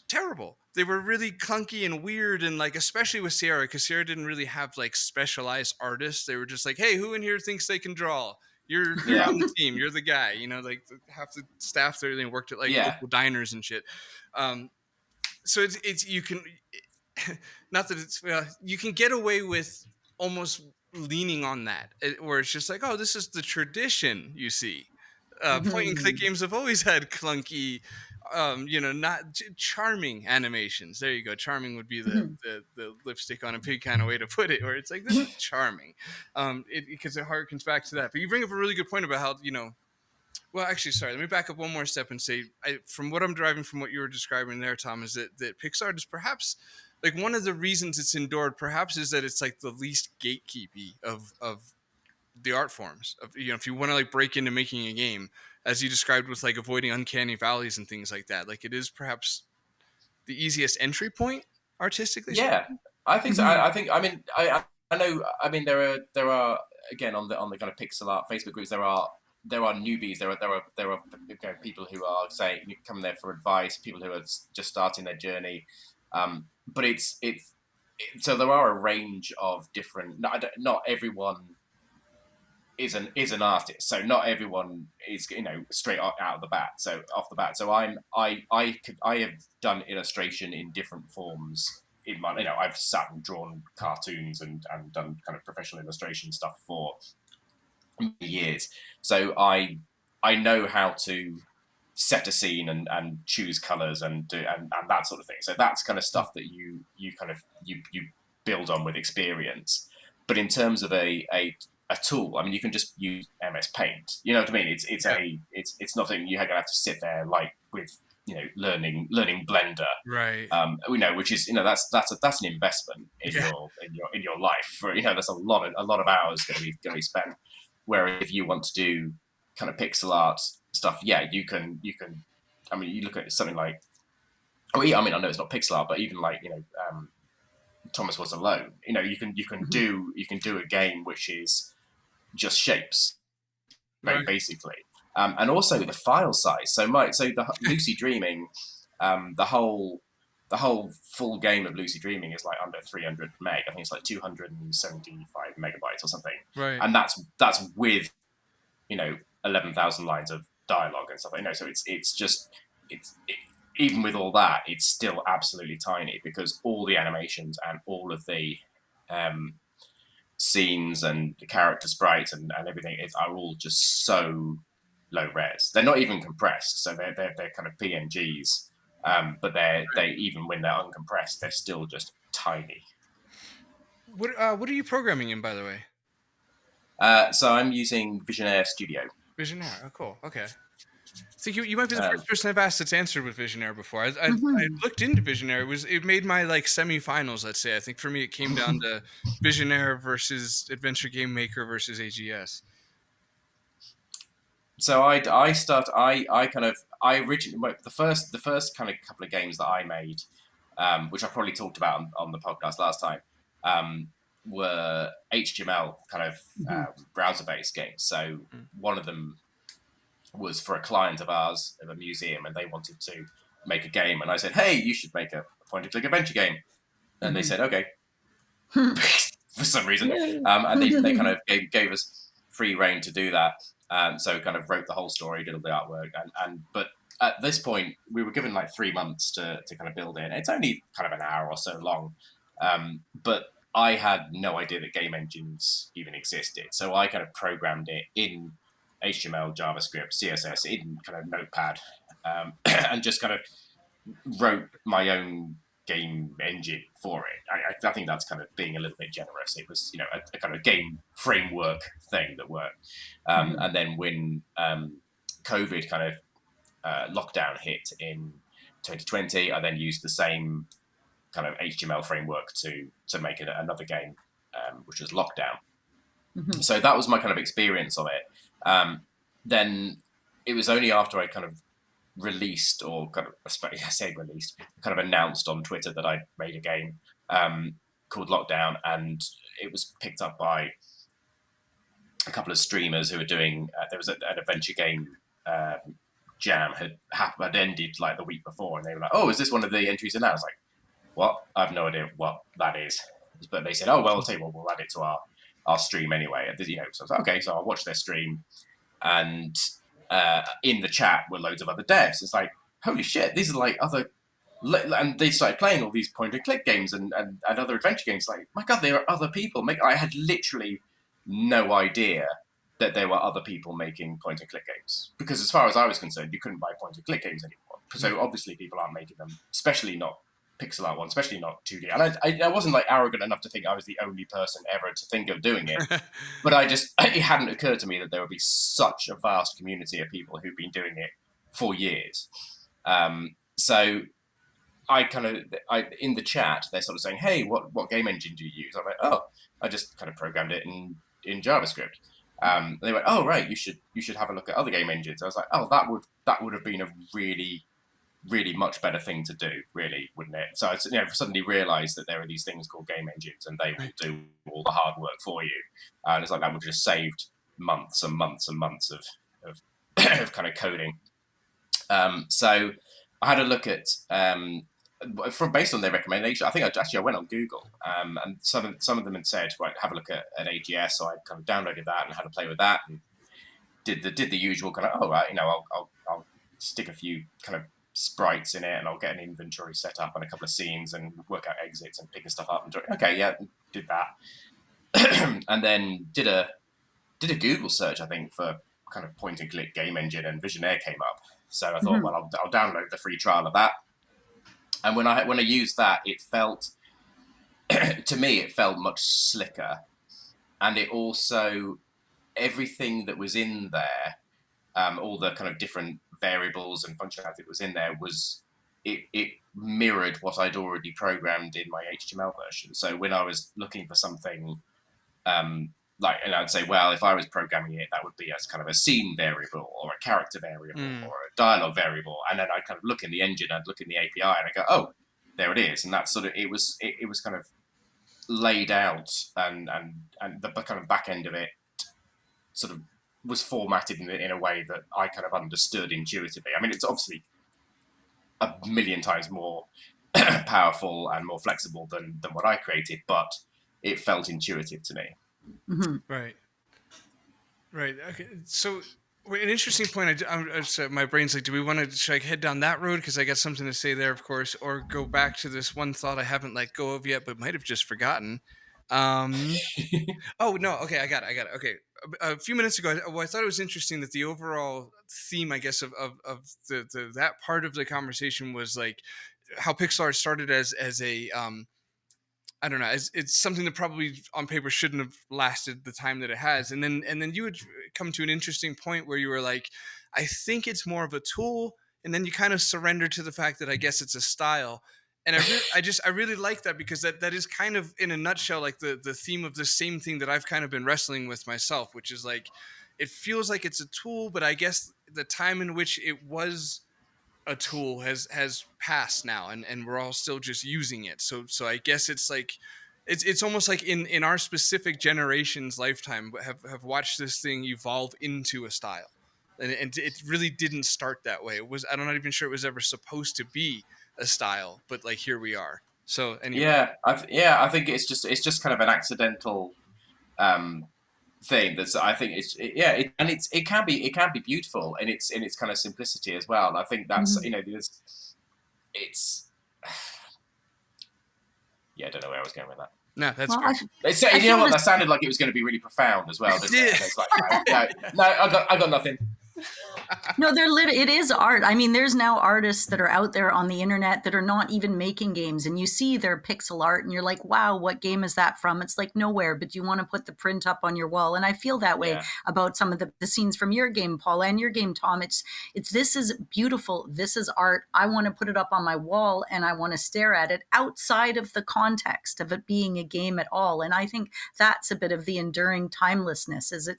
terrible. They were really clunky and weird, and like especially with Sierra, because Sierra didn't really have like specialized artists. They were just like, hey, who in here thinks they can draw? You're on the team. You're the guy. Like half the staff there, they worked at like local diners and shit. So it's you can not that it's you can get away with almost leaning on that, where it's just like, oh, this is the tradition. You see, point and click games have always had clunky, not charming animations. There you go. Charming would be the lipstick on a pig kind of way to put it, where it's like, this is charming, because it harkens back to that. But you bring up a really good point about how well, actually, sorry. Let me back up one more step and say, from what I'm deriving from what you were describing there, Tom, is that Pixar is perhaps like one of the reasons it's endured. Perhaps is that it's like the least gatekeepy of the art forms. If you want to like break into making a game, as you described with like avoiding uncanny valleys and things like that, like it is perhaps the easiest entry point artistically. Yeah, I think so. I think. I mean, I know. I mean, there are again on the kind of pixel art Facebook groups. There are newbies. There are people who are saying you come there for advice. People who are just starting their journey. But it's so there are a range of different. Not everyone is an artist. So not everyone is straight out of the bat. So off the bat. So I have done illustration in different forms. In my I've sat and drawn cartoons and done kind of professional illustration stuff for years. So I know how to set a scene and choose colors and do and that sort of thing. So that's kind of stuff that you build on with experience. But in terms of a tool, I mean, you can just use MS Paint. You know what I mean? It's nothing you're gonna have to sit there like with learning Blender, right? Which is that's an investment in your life. For that's a lot of hours going to be spent. Whereas if you want to do kind of pixel art stuff, you can. I mean, you look at something like, I know it's not pixel art, but even like Thomas Was Alone. You can do a game which is just shapes, basically, and also the file size. So the Lucy Dreaming, the whole full game of Lucy Dreaming is like under 300 meg. I think it's like 275 megabytes or something. Right. And that's with 11,000 lines of dialogue and stuff. So it's even with all that, it's still absolutely tiny because all the animations and all of the scenes and the character sprites and everything are all just so low res. They're not even compressed, so they're kind of PNGs. But they even when they're uncompressed, they're still just tiny. What are you programming in, by the way? So I'm using Visionaire Studio. Visionaire, oh cool, okay. So you might be the first person I've asked that's answered with Visionaire before. I looked into Visionaire. It made my like semifinals. Let's say. I think for me it came down to Visionaire versus Adventure Game Maker versus AGS. So I originally the first kind of couple of games that I made, which I probably talked about on the podcast last time, were HTML kind of browser-based games. So one of them was for a client of ours of a museum, and they wanted to make a game, and I said, "Hey, you should make a point-and-click adventure game," and they said, "Okay," for some reason, and they kind of gave us free reign to do that. So kind of wrote the whole story, did all the artwork, but at this point we were given like 3 months to kind of build it. It's only kind of an hour or so long, but I had no idea that game engines even existed. So I kind of programmed it in HTML, JavaScript, CSS, in kind of Notepad, and just kind of wrote my own game engine for it. I think that's kind of being a little bit generous. It was, a kind of game framework thing that worked. And then when COVID kind of lockdown hit in 2020, I then used the same kind of HTML framework to make it another game, which was Lockdown. So that was my kind of experience of it. Then it was only after I kind of released, or kind of, I say released, kind of announced on Twitter that I made a game called Lockdown, and it was picked up by a couple of streamers who were doing, there was an adventure game jam had ended like the week before, and they were like, oh, is this one of the entries in that? I was like, what? I have no idea what that is. But they said, oh, well, I'll tell you what, we'll add it to our stream anyway. So I was like, okay, so I'll watch their stream. And in the chat were loads of other devs. It's like, holy shit, these are like other... And they started playing all these point-and-click games and other adventure games. Like, my God, there are other people. I had literally no idea that there were other people making point-and-click games. Because as far as I was concerned, you couldn't buy point-and-click games anymore. So obviously people aren't making them, especially not pixel art one, especially not 2D. And I wasn't like arrogant enough to think I was the only person ever to think of doing it. But it hadn't occurred to me that there would be such a vast community of people who've been doing it for years. So in the chat, they're sort of saying, hey, what game engine do you use? I'm like, oh, I just kind of programmed it in JavaScript. And they went, oh, right, you should have a look at other game engines. I was like, oh, that would have been a really, really much better thing to do, really, wouldn't it? So I suddenly realised that there are these things called game engines, and they will do all the hard work for you. And it's like that would have just saved months and months and months of of kind of coding. So I had a look at based on their recommendation. I think I went on Google, and some of them had said, right, have a look at AGS. So I kind of downloaded that and had a play with that, and did the usual kind of, oh, right, I'll stick a few kind of sprites in it, and I'll get an inventory set up and a couple of scenes and work out exits and picking stuff up and okay, yeah, did that. And then did a Google search, I think, for kind of point and click game engine, and Visionaire came up. So I thought, well, I'll download the free trial of that. And when I used that, it felt to me, it felt much slicker, and it also, everything that was in there, all the kind of different variables and functionality that was in there it mirrored what I'd already programmed in my HTML version. So when I was looking for something, and I'd say, well, if I was programming it, that would be as kind of a scene variable or a character variable or a dialogue variable. And then I'd kind of look in the engine, I'd look in the API, and I go, oh, there it is. And that's sort of, it was kind of laid out, and the kind of back end of it sort of was formatted in a way that I kind of understood intuitively. I mean, it's obviously a million times more powerful and more flexible than what I created, but it felt intuitive to me. Right. Okay. So an interesting point. My brain's like, do we want to head down that road? Because I got something to say there, of course, or go back to this one thought I haven't let go of yet, but might have just forgotten. Oh no. Okay. I got it. Okay. A few minutes ago, I thought it was interesting that the overall theme, I guess, of the that part of the conversation was like how pixel art started as a I don't know. It's something that probably on paper shouldn't have lasted the time that it has. And then you would come to an interesting point where you were like, I think it's more of a tool. And then you kind of surrender to the fact that I guess it's a style. And I really like that, because that is kind of, in a nutshell, like the theme of the same thing that I've kind of been wrestling with myself, which is like, it feels like it's a tool, but I guess the time in which it was a tool has passed now, and we're all still just using it. So I guess it's like, it's almost like in our specific generation's lifetime have watched this thing evolve into a style. And it really didn't start that way. I'm not even sure it was ever supposed to be a style, but like here we are. So anyway. I think it's just kind of an accidental thing. That's, I think it can be beautiful in its kind of simplicity as well. And I think that's it's I don't know where I was going with that. No, that's you know what? That sounded like it was going to be really profound as well. Didn't it? It's like, no, I got nothing. No, it is art. I mean, there's now artists that are out there on the internet that are not even making games, and you see their pixel art and you're like, wow, what game is that from? It's like nowhere, but you want to put the print up on your wall. And I feel that way about some of the scenes from your game, Paula, and your game, Tom. It's this is beautiful. This is art. I want to put it up on my wall and I want to stare at it outside of the context of it being a game at all. And I think that's a bit of the enduring timelessness, is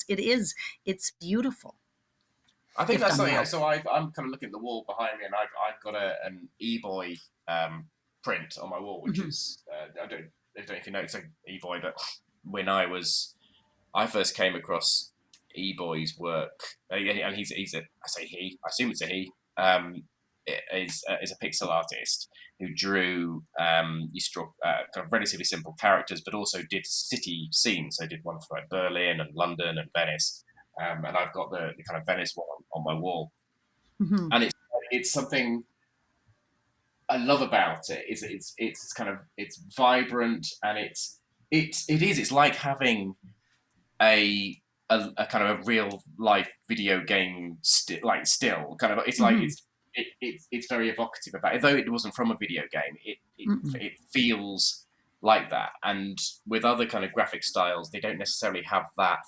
it's beautiful. I think that's something. So I'm kind of looking at the wall behind me, and I've got an E-Boy print on my wall, which is I don't know if you know, it's an E-Boy, but when I first came across E-Boy's work, and he's a, I say he, I assume it's a he, is a pixel artist who drew kind of relatively simple characters, but also did city scenes. So did one for like Berlin and London and Venice. And I've got the kind of Venice one on my wall, and it's something I love about it. It's kind of it's vibrant, and it's like having a kind of a real life video game still kind of it's like it's very evocative about it. Though it wasn't from a video game, it feels like that. And with other kind of graphic styles, they don't necessarily have that.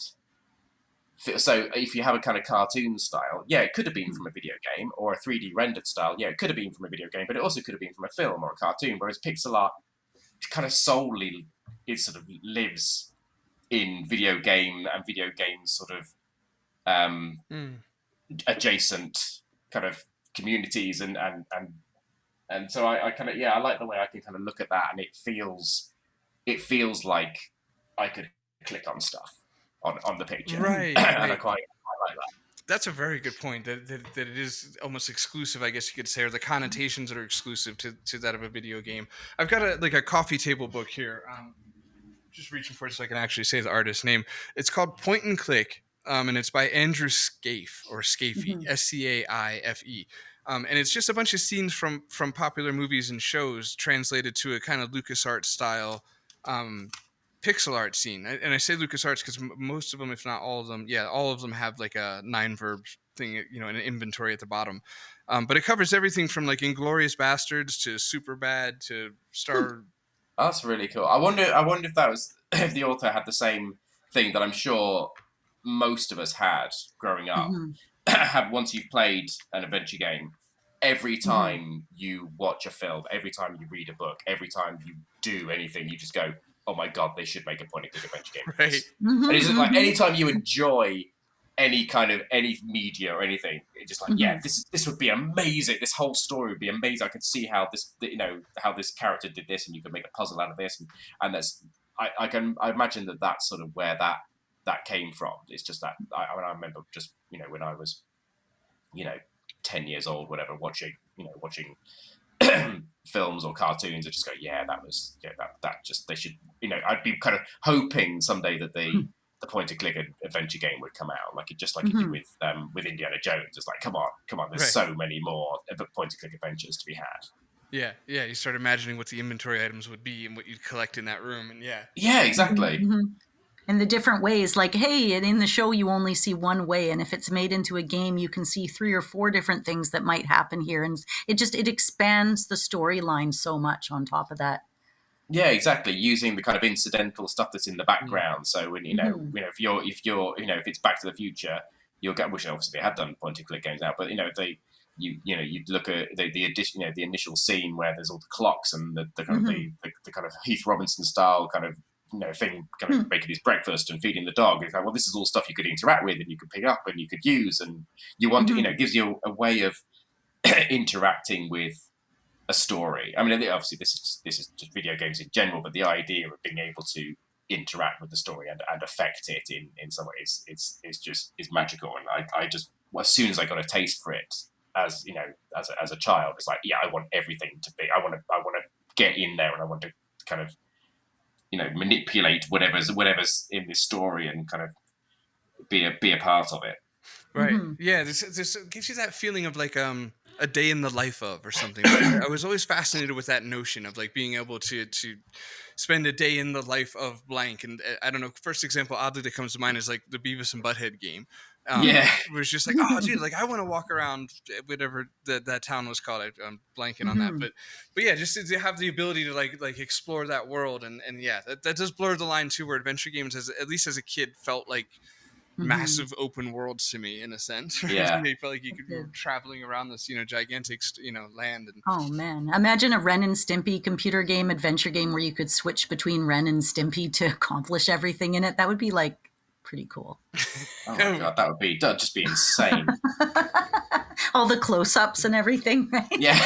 So if you have a kind of cartoon style, it could have been from a video game, or a 3D rendered style, it could have been from a video game, but it also could have been from a film or a cartoon, whereas pixel art kind of solely, it sort of lives in video game and video games sort of adjacent kind of communities, and so I kind of, I like the way I can kind of look at that, and it feels like I could click on stuff on the picture, right? And I quite like that. That's a very good point. That it is almost exclusive, I guess you could say, or the connotations that are exclusive to that of a video game. I've got a coffee table book here. Just reaching for it so I can actually say the artist's name. It's called Point and Click, and it's by Andrew Scaife, or Scaife, Scaife. And it's just a bunch of scenes from popular movies and shows translated to a kind of LucasArts style pixel art scene. And I say LucasArts because most of them, if not all of them, all of them have like a 9 verbs thing, in an inventory at the bottom. But it covers everything from like Inglourious Bastards to Superbad to Star. That's really cool. I wonder if that was if the author had the same thing that I'm sure most of us had growing up. Have once you've played an adventure game, every time you watch a film, every time you read a book, every time you do anything, you just go, oh my god, they should make a point and click adventure game. Right. And it's just like anytime you enjoy any media or anything, it's just like, this would be amazing. This whole story would be amazing. I could see how this character did this, and you could make a puzzle out of this, and that's I imagine that's sort of where that came from. It's just that I remember just when I was 10 years old, whatever, watching films or cartoons, I just go, that just, they should, I'd be kind of hoping someday that the point and click adventure game would come out, like it did with Indiana Jones. It's like, come on, there's so many more point and click adventures to be had. Yeah, you start imagining what the inventory items would be and what you'd collect in that room, and exactly. And the different ways, like, hey, in the show you only see one way, and if it's made into a game, you can see 3 or 4 different things that might happen here, and it expands the storyline so much on top of that. Yeah, exactly. Using the kind of incidental stuff that's in the background. So when if it's Back to the Future, you'll get, which obviously they had done point and click games now, but you look at the addition, the initial scene where there's all the clocks and the kind of the kind of Heath Robinson style kind of thing, kind of making his breakfast and feeding the dog. It's like, well, this is all stuff you could interact with and you could pick up and you could use, and you want to, it gives you a way of interacting with a story. I mean, obviously this is just video games in general, but the idea of being able to interact with the story and affect it in some ways, it's magical. And I just, as soon as I got a taste for it, as a child, it's like, I want everything to be. I want to get in there, and I want to kind of manipulate whatever's in this story and kind of be a part of it. Right. Yeah. This gives you that feeling of like a day in the life of or something. I was always fascinated with that notion of like being able to spend a day in the life of blank. And I don't know, first example oddly that comes to mind is like the Beavis and Butthead game. Yeah. Was just like, oh, dude, like I want to walk around whatever that town was called. I'm blanking on that, but yeah, just to have the ability to like explore that world, and yeah, that does blur the line too, where adventure games, at least as a kid, felt like massive open worlds to me in a sense. Yeah. You felt like you were traveling around this, gigantic, land. And oh man, imagine a Ren and Stimpy computer game, adventure game where you could switch between Ren and Stimpy to accomplish everything in it. That would be like pretty cool. Oh my god, that'd just be insane. All the close-ups and everything, right? Yeah.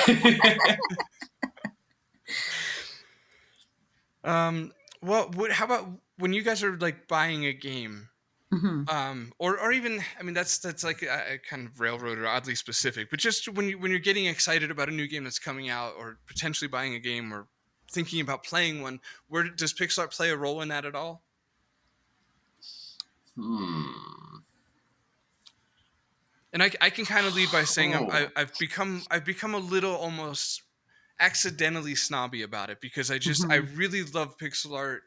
Well, how about when you guys are like buying a game, or even, I mean, that's like a kind of railroad or oddly specific, but just when you're getting excited about a new game that's coming out, or potentially buying a game, or thinking about playing one, where does pixel art play a role in that at all? And I can kind of lead by saying I've become a little almost accidentally snobby about it, because I really love pixel art.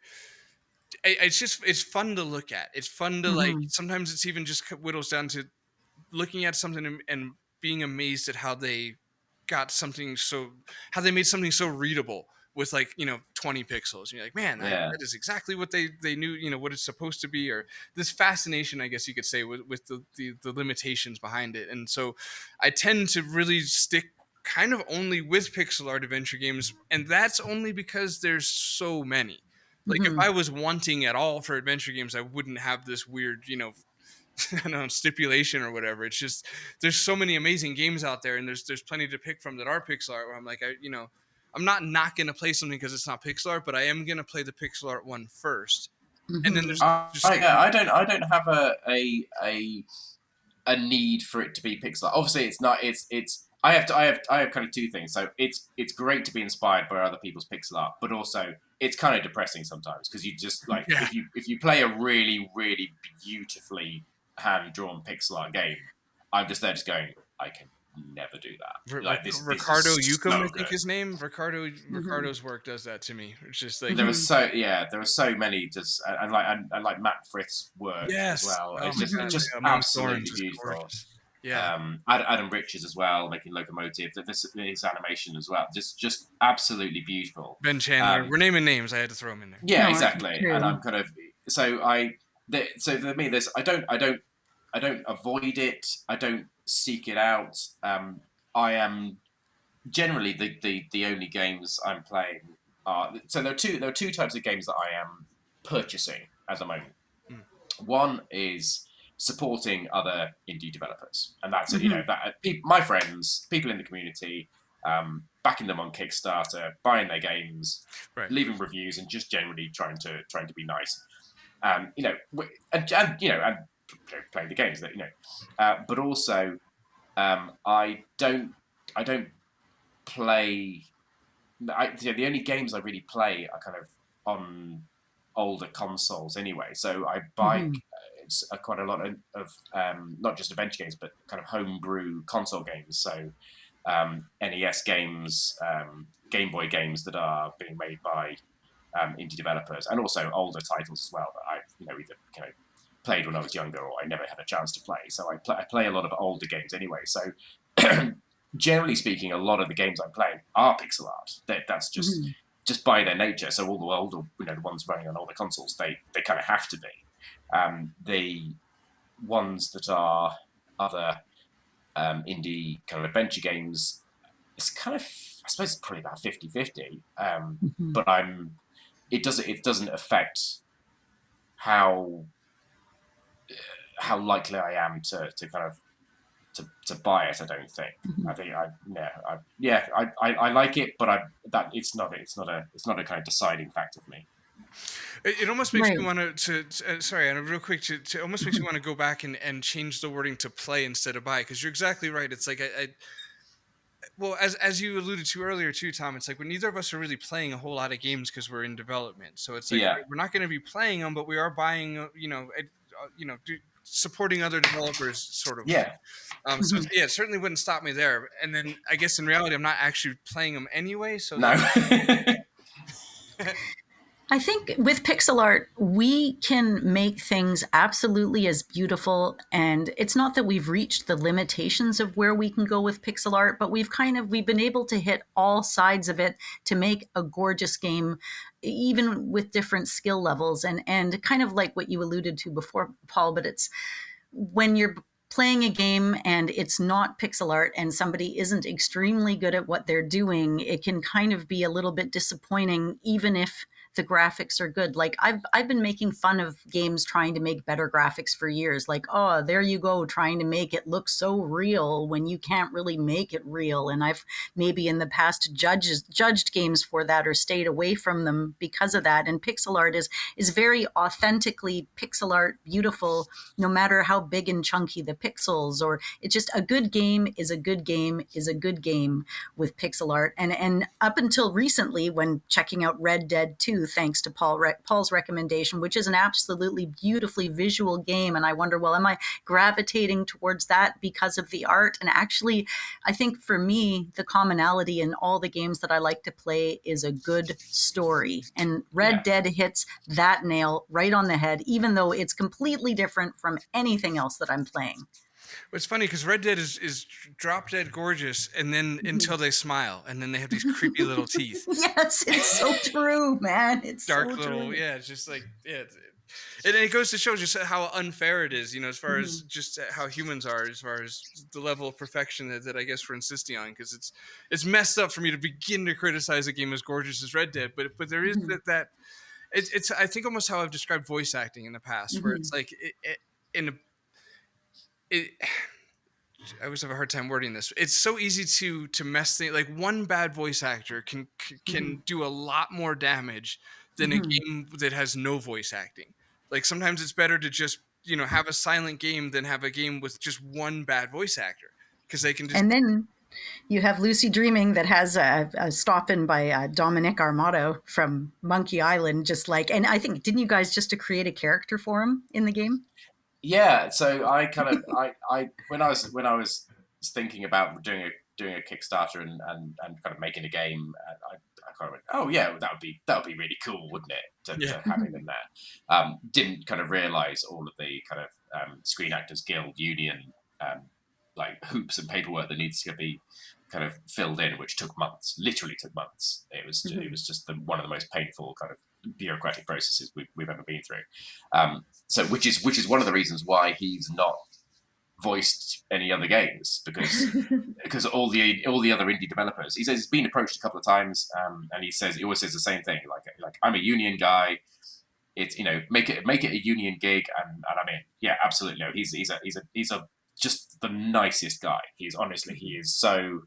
It's fun to look at. It's fun to like, sometimes it's even just whittles down to looking at something and being amazed at how they made something so readable with 20 pixels. And you're like, man, that is exactly what they knew, what it's supposed to be, or this fascination, I guess you could say, with the limitations behind it. And so I tend to really stick kind of only with pixel art adventure games, and that's only because there's so many. Like if I was wanting at all for adventure games, I wouldn't have this weird, I don't know, stipulation or whatever. It's just, there's so many amazing games out there, and there's plenty to pick from that are pixel art, where I'm like, I'm not going to play something because it's not pixel art, but I am going to play the pixel art one first. And then there's I don't have a need for it to be pixel art. Obviously it's not, I have kind of two things. So it's great to be inspired by other people's pixel art, but also it's kind of depressing sometimes, because you just like, if you play a really, really beautifully hand-drawn pixel art game, I'm just there just going, I can never do that. Like this Ricardo Yucum, so I think his name. Ricardo's work does that to me. It's just like there were so many just, and like Matt Frith's work as well. It's just absolutely beautiful. Yeah, Adam Richards as well, making Locomotive. His animation as well, just absolutely beautiful. Ben Chandler. We're naming names. I had to throw him in there. Yeah, exactly. And I'm kind of so for me, there's I don't avoid it. I don't seek it out. I am generally the only games I'm playing are, so there are two types of games that I am purchasing at the moment. One is supporting other indie developers, and that's my friends, people in the community, backing them on Kickstarter, buying their games, leaving reviews, and just generally trying to be nice, and playing the games that but also I don't play. The only games I really play are kind of on older consoles anyway. So I buy quite a lot of not just adventure games, but kind of homebrew console games. So NES games, Game Boy games that are being made by indie developers, and also older titles as well that I've either played when I was younger, or I never had a chance to play. So I play a lot of older games anyway. So generally speaking, a lot of the games I'm playing are pixel art. That's just by their nature. So all the older, the ones running on older consoles, they kind of have to be. The ones that are other indie kind of adventure games, it's kind of, I suppose it's probably about 50-50. But it doesn't affect how likely I am to kind of to buy it. I don't think. I think I like it, but it's not a kind of deciding factor for me. It almost makes me want to sorry, Anna, real quick, to almost makes me want to go back and change the wording to play instead of buy, because you're exactly right. It's like well, as you alluded to earlier too, Tom, it's like when neither of us are really playing a whole lot of games because we're in development. So it's like we're not going to be playing them, but we are buying, supporting other developers, sort of. Yeah. So it certainly wouldn't stop me there. And then I guess in reality, I'm not actually playing them anyway. So no. I think with pixel art, we can make things absolutely as beautiful. And it's not that we've reached the limitations of where we can go with pixel art, but we've been able to hit all sides of it to make a gorgeous game, even with different skill levels. And kind of like what you alluded to before, Paul, but it's when you're playing a game and it's not pixel art and somebody isn't extremely good at what they're doing, it can kind of be a little bit disappointing, even if the graphics are good. Like I've been making fun of games trying to make better graphics for years. Like, oh, there you go, trying to make it look so real when you can't really make it real. And I've maybe in the past judged games for that or stayed away from them because of that. And pixel art is very authentically pixel art, beautiful, no matter how big and chunky the pixels. Or it's just a good game is a good game is a good game with pixel art. And up until recently, when checking out Red Dead 2, thanks to Paul's recommendation, which is an absolutely beautifully visual game. And I wonder, well, am I gravitating towards that because of the art? And actually, I think for me, the commonality in all the games that I like to play is a good story. And Red Dead hits that nail right on the head, even though it's completely different from anything else that I'm playing. It's funny because Red Dead is drop dead gorgeous, and then until they smile, and then they have these creepy little teeth. Yes, it's so true, man. It's Dark so little, true. yeah. It's just like, yeah. And it goes to show just how unfair it is, as far as just how humans are, as far as the level of perfection that I guess we're insisting on. Because it's messed up for me to begin to criticize a game as gorgeous as Red Dead, but there is that it's I think almost how I've described voice acting in the past, where it's like I always have a hard time wording this. It's so easy to mess things. Like one bad voice actor can do a lot more damage than a game that has no voice acting. Like sometimes it's better to just have a silent game than have a game with just one bad voice actor, because they can just. And then you have Lucy Dreaming that has a stop in by Dominic Armato from Monkey Island, just like, and I think, didn't you guys just to create a character for him in the game? Yeah, so I kind of I when I was thinking about doing a Kickstarter and kind of making a game, I kind of went, oh yeah, that would be really cool, wouldn't it, to have him in there. Didn't kind of realize all of the kind of Screen Actors Guild union like hoops and paperwork that needs to be kind of filled in, which took months, literally took months. It was just one of the most painful kind of bureaucratic processes we've ever been through. So which is one of the reasons why he's not voiced any other games, because all the other indie developers, he says he's been approached a couple of times, and he always says the same thing, like I'm a union guy. It's make it a union gig, and I'm in. Yeah, absolutely. No, he's a just the nicest guy. He is so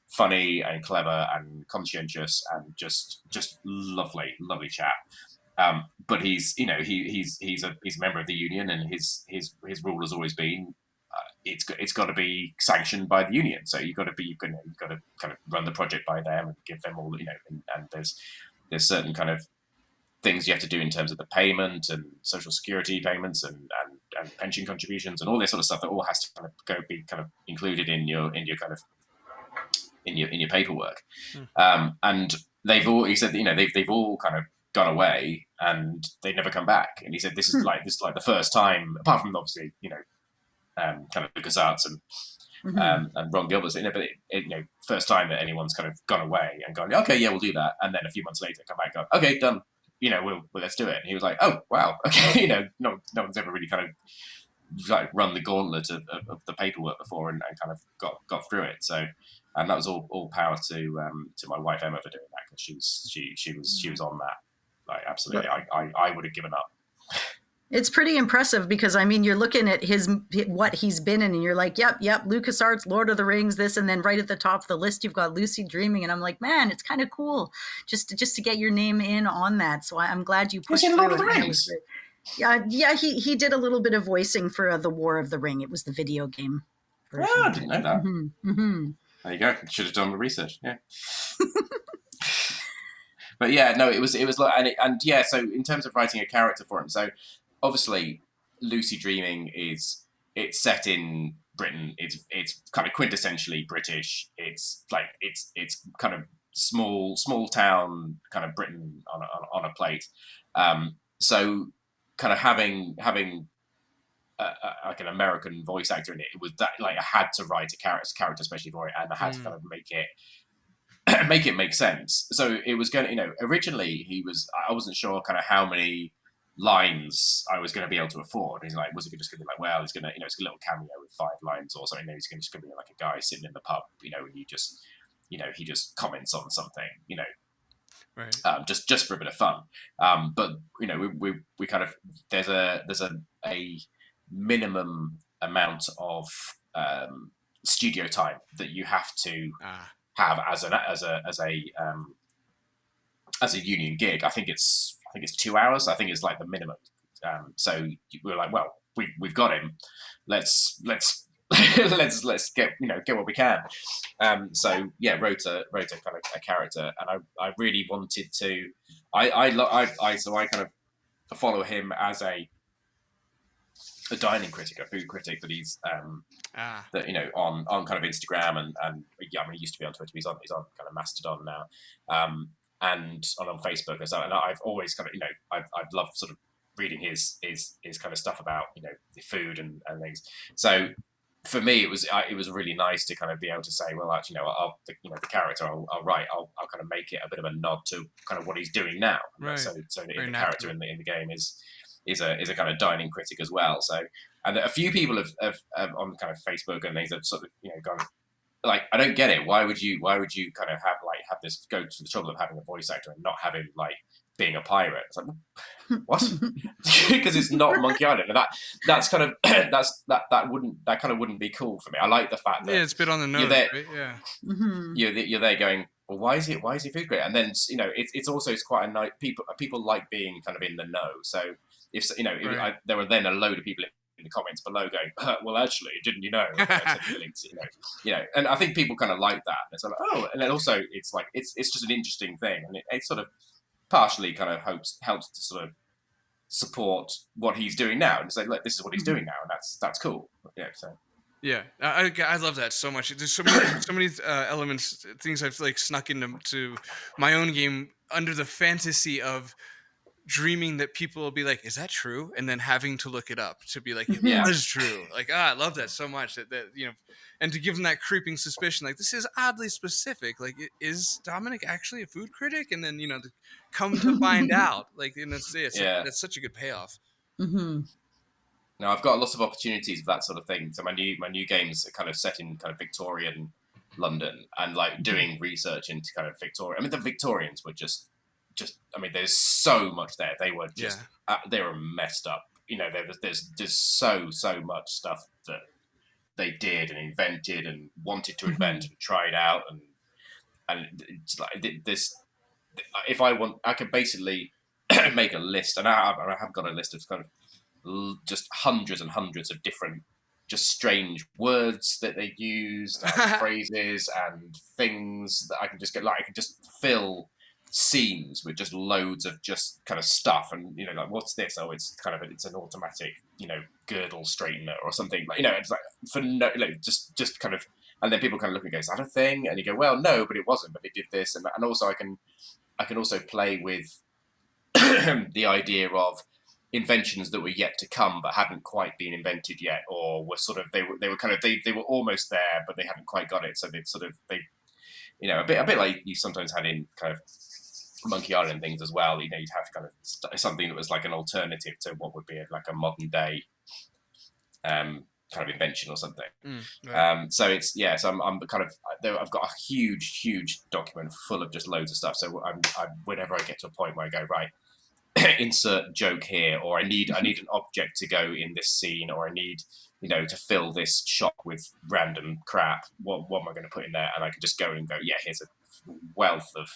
funny and clever and conscientious and just lovely chap. But he's a member of the union, and his rule has always been it's got to be sanctioned by the union. So you've got to kind of run the project by them and give them all and there's certain kind of things you have to do in terms of the payment and social security payments and pension contributions and all this sort of stuff that all has to kind of be kind of included in your kind of in your paperwork. And they've all, he said, they've all kind of gone away and they never come back. And he said this is like the first time, apart from obviously kind of LucasArts and Ron Gilbert's, but first time that anyone's kind of gone away and gone, okay, yeah, we'll do that, and then a few months later come back and go, okay, done. Well, let's do it. And he was like, oh, wow, okay. No one's ever really kind of like run the gauntlet of the paperwork before and kind of got through it. So, and that was all power to my wife Emma for doing that, because she was on that. Like, absolutely, I would have given up. It's pretty impressive, because I mean, you're looking at what he's been in, and you're like, yep, LucasArts, Lord of the Rings, this, and then right at the top of the list, you've got Lucy Dreaming, and I'm like, man, it's kind of cool just to get your name in on that. So I'm glad you pushed through. Lord of the Rings. Yeah, he did a little bit of voicing for the War of the Ring. It was the video game version. Oh, I didn't know that. There you go. Should have done the research. Yeah. But yeah, no, it was like, and yeah. So in terms of writing a character for him, so obviously Lucy Dreaming it's set in Britain. It's kind of quintessentially British. It's like it's kind of small town kind of Britain on a plate. So kind of having like an American voice actor in it, it was that like I had to write a character especially for it, and I had to kind of make it make sense. So it was going to, originally I wasn't sure kind of how many lines I was going to be able to afford. He's like, was it just going to be like, well, it's going to, it's a little cameo with 5 lines or something. He's just going to be like a guy sitting in the pub, and he just comments on something, Right. Just for a bit of fun. But we kind of there's a minimum amount of studio time that you have to have as a union gig. I think it's 2 hours. I think it's like the minimum. So we were like, well, we've got him. Let's let's get what we can. So yeah, wrote a kind of a character, and I really wanted to. I kind of follow him as a dining critic, a food critic that he's that on kind of Instagram and yeah, I mean, he used to be on Twitter. He's on kind of Mastodon now, and on Facebook and stuff. And I've always kind of I've loved sort of reading his kind of stuff about the food and things. So for me, it was really nice to kind of be able to say, well, actually, the character I'll write, I'll kind of make it a bit of a nod to kind of what he's doing now. Right. So the character in the game is a kind of dining critic as well. So, and a few people have on kind of Facebook and things have sort of gone like, I don't get it. Why would you kind of have this, go to the trouble of having a voice actor and not have him like being a pirate? It's like, what? Because it's not Monkey Island, and that's kind of that kind of wouldn't be cool for me. I like the fact that it's a bit on the nose, there, right? Yeah. Mm-hmm. You're there going, well, why is he food critic? And then it's also quite a nice people like being kind of in the know. So if Right. there were then a load of people in the comments below going, well, actually, didn't you know? And I think people kind of like that. It's like, oh, and then also it's like it's just an interesting thing, and it sort of partially kind of helps to sort of support what he's doing now and say, look, this is what he's doing now, and that's cool. Yeah. So. Yeah, I love that so much. There's so many elements, things I've like snuck into my own game under the fantasy of dreaming that people will be like, is that true? And then having to look it up to be like, it was true. Like, I love that so much that and to give them that creeping suspicion, like, this is oddly specific. Like, is Dominic actually a food critic? And then, to come to find out, like, and that's such a good payoff. Mm-hmm. Now I've got lots of opportunities for that sort of thing. So my new games are kind of set in kind of Victorian London, and like doing research into kind of Victoria. I mean, the Victorians were just. I mean, there's so much there. They were just they were messed up. There's so much stuff that they did and invented and wanted to invent and tried out, and it's like this. If I want, I could basically make a list, and I have got a list of kind of just hundreds and hundreds of different, just strange words that they used, and phrases and things that I can just get. Like I can just fill scenes with just loads of just kind of stuff, and like, what's this? Oh, it's an automatic girdle straightener or something. Like, it's like for no, just kind of, and then people kind of look and go, is that a thing? And you go, well, no, but it wasn't, but it did this, and also I can also play with the idea of inventions that were yet to come but hadn't quite been invented yet, or were sort of they were almost there but they hadn't quite got it, so they a bit like you sometimes had in kind of Monkey Island things as well. You'd have kind of something that was like an alternative to what would be like a modern day kind of invention or something. Right. So it's so I'm kind of, I've got a huge document full of just loads of stuff. So I'm whenever I get to a point where I go, right, insert joke here, or I need an object to go in this scene, or I need to fill this shot with random crap. What am I going to put in there? And I can just go and go, yeah, here's a wealth of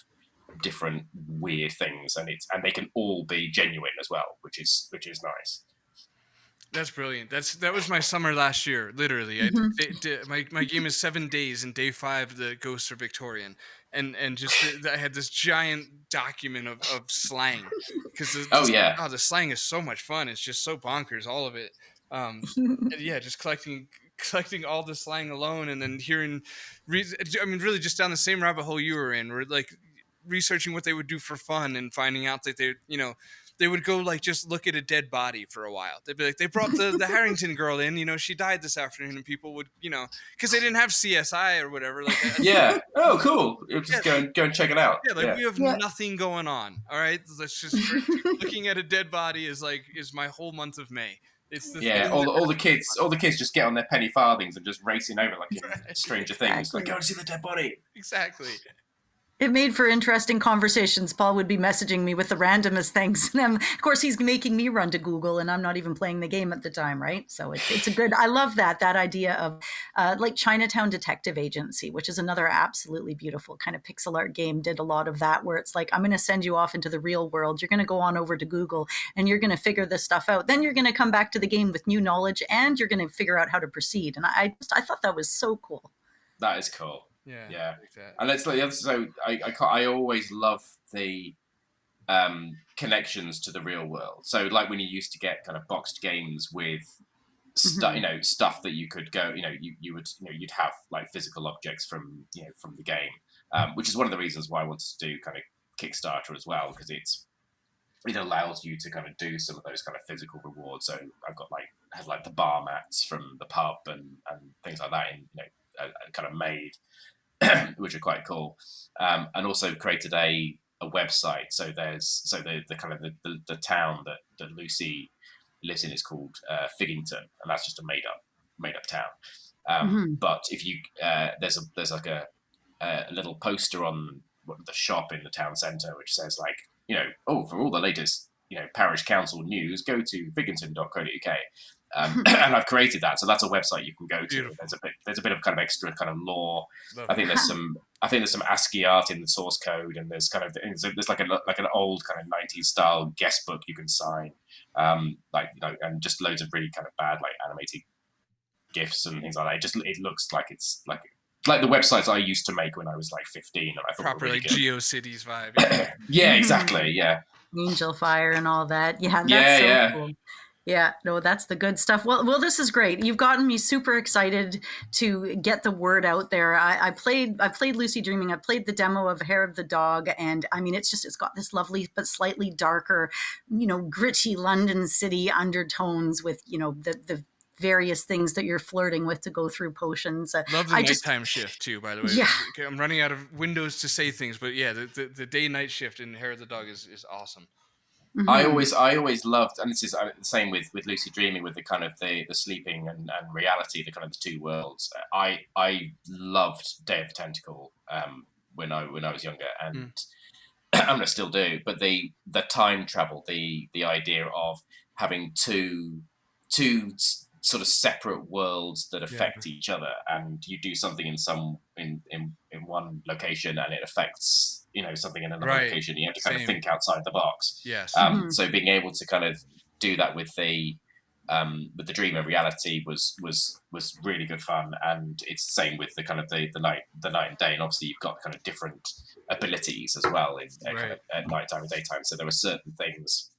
different weird things, and they can all be genuine as well, which is nice. That's brilliant. That was my summer last year, literally. My game is 7 days, and day 5 the ghosts are Victorian, and just I had this giant document of slang, because the slang is so much fun. It's just so bonkers, all of it. Just collecting collecting all the slang alone, and then hearing, really just down the same rabbit hole you were in, where like researching what they would do for fun and finding out that they would go like just look at a dead body for a while. They'd be like, they brought the Harrington girl in, she died this afternoon, and people would, because they didn't have CSI or whatever. Like, yeah. Oh, cool. You'll just go and check it out. Yeah, like we have Yeah. nothing going on. All right, let's just looking at a dead body is my whole month of May. It's the thing all the kids just get on their penny farthings and just racing over like in Stranger Things. Exactly. Like, go and see the dead body. Exactly. It made for interesting conversations. Paul would be messaging me with the randomest things. And of course, he's making me run to Google, and I'm not even playing the game at the time, right? So it's a good, I love that idea of like Chinatown Detective Agency, which is another absolutely beautiful kind of pixel art game, did a lot of that, where it's like, I'm going to send you off into the real world. You're going to go on over to Google, and you're going to figure this stuff out. Then you're going to come back to the game with new knowledge, and you're going to figure out how to proceed. And I thought that was so cool. That is cool. Yeah. And it's like, so I always love the connections to the real world. So like when you used to get kind of boxed games with stuff that you could go, you'd have like physical objects from the game, which is one of the reasons why I wanted to do kind of Kickstarter as well, because it allows you to kind of do some of those kind of physical rewards. So I've got like the bar mats from the pub and things like that kind of made. Which are quite cool, and also created a website. So the kind of the town that Lucy lives in is called Figgington, and that's just a made up town. But if you there's like a little poster on the shop in the town centre which says like, for all the latest parish council news, go to figgington.co.uk. And I've created that, so that's a website you can go to. Beautiful. There's a bit of kind of extra kind of lore. Love I think there's some ASCII art in the source code, and there's like an old kind of 90s style guest book you can sign, and just loads of really kind of bad like animated GIFs and things like that. It looks like it's like the websites I used to make when I was like 15, and I thought proper really like good. GeoCities vibe. Yeah, exactly. Yeah. Angel Fire and all that. Yeah, that's so cool. Yeah, no, that's the good stuff. Well, this is great. You've gotten me super excited to get the word out there. I played Lucy Dreaming. I played the demo of Hair of the Dog, and I mean, it's got this lovely but slightly darker, gritty London city undertones with the various things that you're flirting with to go through potions. Love the nighttime shift too, by the way. Yeah. I'm running out of windows to say things, but yeah, the day-night shift in Hair of the Dog is awesome. Mm-hmm. I always loved, and this is the same with Lucy Dreaming, with the kind of the sleeping and reality, the kind of the two worlds. I loved Day of the Tentacle when I was younger, and I still do. But the time travel, the idea of having two sort of separate worlds that affect each other, and you do something in one location and it affects something in another location. You have to kind of think outside the box. Yes. So being able to kind of do that with the dream and reality was really good fun, and it's the same with the kind of the night and day, and obviously you've got kind of different abilities as well kind of at night time and daytime. So there are certain things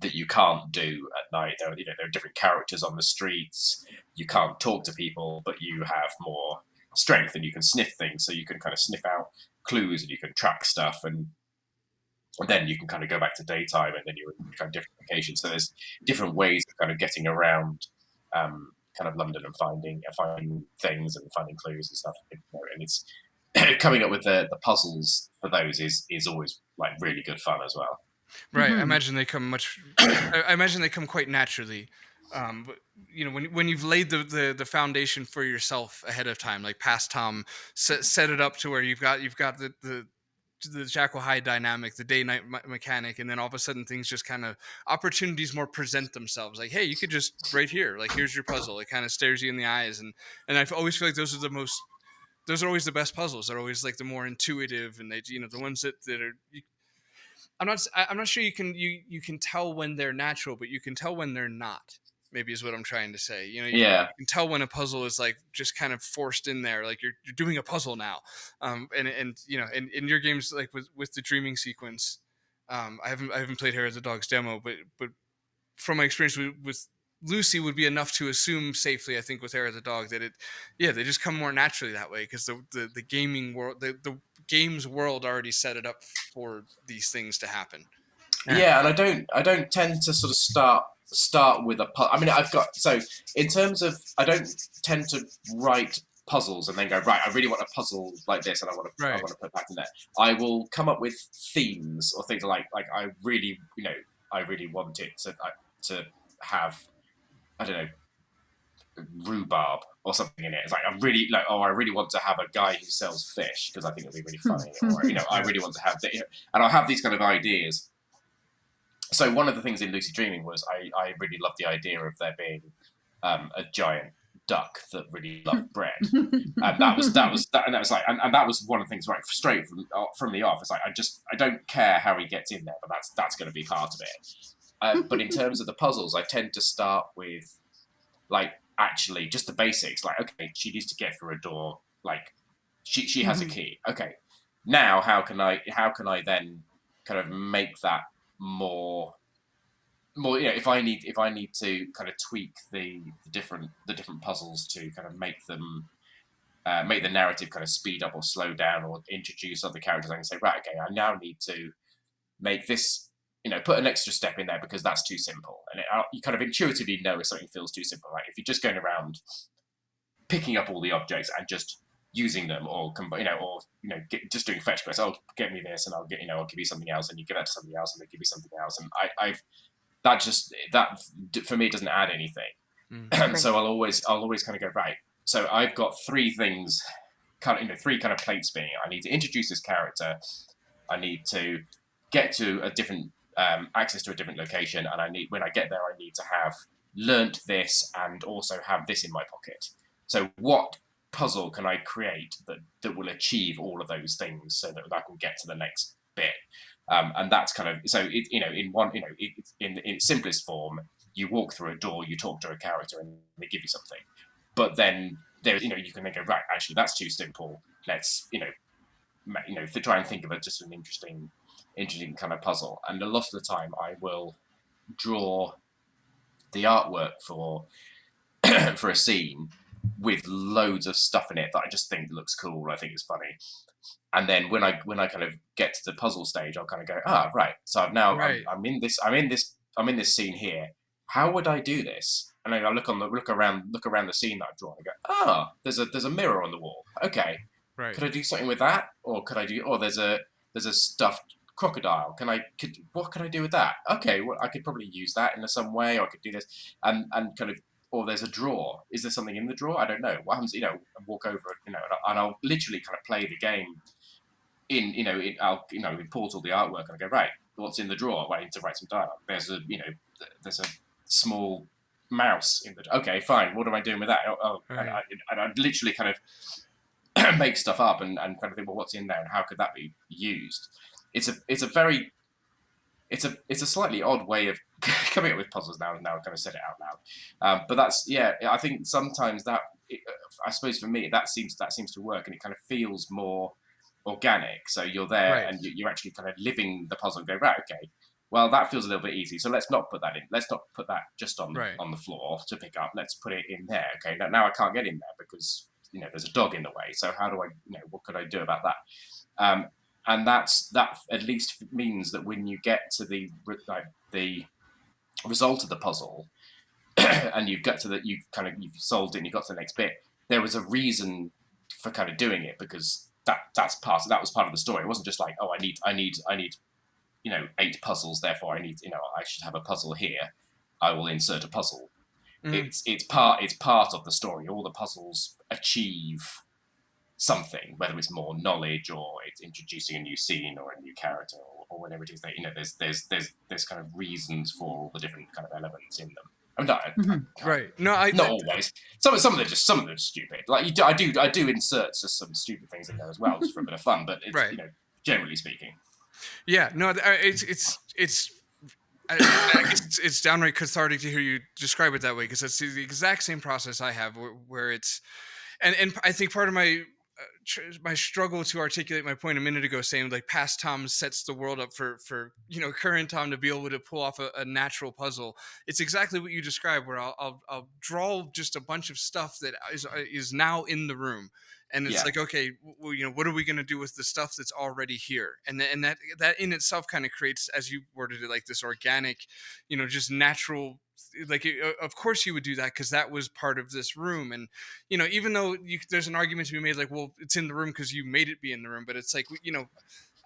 that you can't do at night. There are different characters on the streets. You can't talk to people, but you have more strength and you can sniff things. So you can kind of sniff out clues and you can track stuff, and then you can kind of go back to daytime, and then you're in kind of different locations. So there's different ways of kind of getting around kind of London and finding things and finding clues and stuff. And it's coming up with the puzzles for those is always like really good fun as well. Right. I imagine they come I imagine they come quite naturally. But when you've laid the foundation for yourself ahead of time, like past Tom set it up to where you've got the Jackal High dynamic, the day-night mechanic, and then all of a sudden things just kind of opportunities more present themselves. Like, hey, you could just right here, like here's your puzzle. It kind of stares you in the eyes, and I always feel like those are always the best puzzles. They're always like the more intuitive, and they the ones that are. I'm not sure you can tell when they're natural, but you can tell when they're not. Maybe is what I'm trying to say. You can tell when a puzzle is like just kind of forced in there, like you're doing a puzzle now. And in your games, like with the dreaming sequence, I haven't played Hair of the Dog's demo, but from my experience with Lucy would be enough to assume safely, I think, with Hair of the Dog, that they just come more naturally that way, because the gaming world, the games world already set it up for these things to happen. Yeah, and I don't tend to sort of start with a puzzle. I mean, so in terms of, I don't tend to write puzzles and then go, right, I really want a puzzle like this, and I want to put that in there. I will come up with themes or things like I really want it to have, I don't know, rhubarb or something in it. It's like I really want to have a guy who sells fish because I think it'll be really funny. Or I really want to have and I'll have these kind of ideas. So one of the things in Lucid Dreaming was I really loved the idea of there being a giant duck that really loved bread, and that was one of the things right straight from the off. It's like I don't care how he gets in there, but that's going to be part of it. But in terms of the puzzles, I tend to start with like actually just the basics. Like, okay, she needs to get through a door. Like she has a key. Okay, now how can I then kind of make that more if I need to kind of tweak the different puzzles to kind of make them make the narrative kind of speed up or slow down or introduce other characters, I can say, right, okay, I now need to make this, put an extra step in there because that's too simple. And you kind of intuitively know if something feels too simple. Like if you're just going around picking up all the objects and just using them, or just doing fetch quests. Oh, get me this, and I'll give you something else, and you give that to somebody else, and they give you something else, and that for me doesn't add anything. So I'll always kind of go, right. So I've got three things, three kind of plates spinning. I need to introduce this character. I need to get to a different access to a different location, and when I get there, I need to have learnt this and also have this in my pocket. So what puzzle can I create that will achieve all of those things so that I can get to the next bit? And that's kind of, so it, in its simplest form, you walk through a door, you talk to a character, and they give you something. But then there's, you can then go, right, actually that's too simple. Let's, to try and think of it just an interesting kind of puzzle. And a lot of the time I will draw the artwork for for a scene with loads of stuff in it that I just think looks cool, I think it's funny. And then when I kind of get to the puzzle stage, I'll kind of go, right. So I've now I'm in this scene here. How would I do this? And I look around the scene that I've drawn. I go, there's a mirror on the wall. Okay, right. Could I do something with that? Or could I do? Or there's a stuffed crocodile. What can I do with that? Okay, well, I could probably use that in some way. Or I could do this and kind of. Or there's a drawer. Is there something in the drawer? I don't know. What happens? Walk over it. And I'll literally kind of play the game. I'll import all the artwork and I go, right, what's in the drawer? Well, I need to write some dialogue. There's a small mouse in the. Okay, fine. What am I doing with that? Right. And I literally kind of make stuff up and kind of think, well, what's in there and how could that be used? It's a slightly odd way of coming up with puzzles now. Now I've kind of said it out loud, but that's I think sometimes I suppose for me that seems to work and it kind of feels more organic. So you're there right. And you're actually kind of living the puzzle and go, right, okay, well that feels a little bit easy. So let's not put that in. Let's not put that just on the floor to pick up. Let's put it in there. Okay, now I can't get in there because there's a dog in the way. So how do I what could I do about that? And that at least means that when you get to the result of the puzzle, and you've solved it and you got to the next bit, there was a reason for kind of doing it because that was part of the story. It wasn't just like, oh, I need 8 puzzles, therefore I need I should have a puzzle here. I will insert a puzzle. It's part of the story. All the puzzles achieve something, whether it's more knowledge or it's introducing a new scene or a new character or whatever it is that there's kind of reasons for all the different kind of elements in them. I'm not right. No, not always. Some of them are stupid. Like I do insert just some stupid things in there as well, just for a bit of fun. But it's generally speaking. Yeah. No, it's. I guess it's downright cathartic to hear you describe it that way because that's the exact same process I have where it's, and I think part of my my struggle to articulate my point a minute ago, saying like past Tom sets the world up for current Tom to be able to pull off a natural puzzle. It's exactly what you described, where I'll draw just a bunch of stuff that is now in the room, and it's Yeah. like, okay, what are we going to do with the stuff that's already here? And that in itself kind of creates, as you worded it, like this organic, just natural. Like, of course you would do that because that was part of this room. And even though there's an argument to be made, like, well, it's in the room because you made it be in the room, but it's like,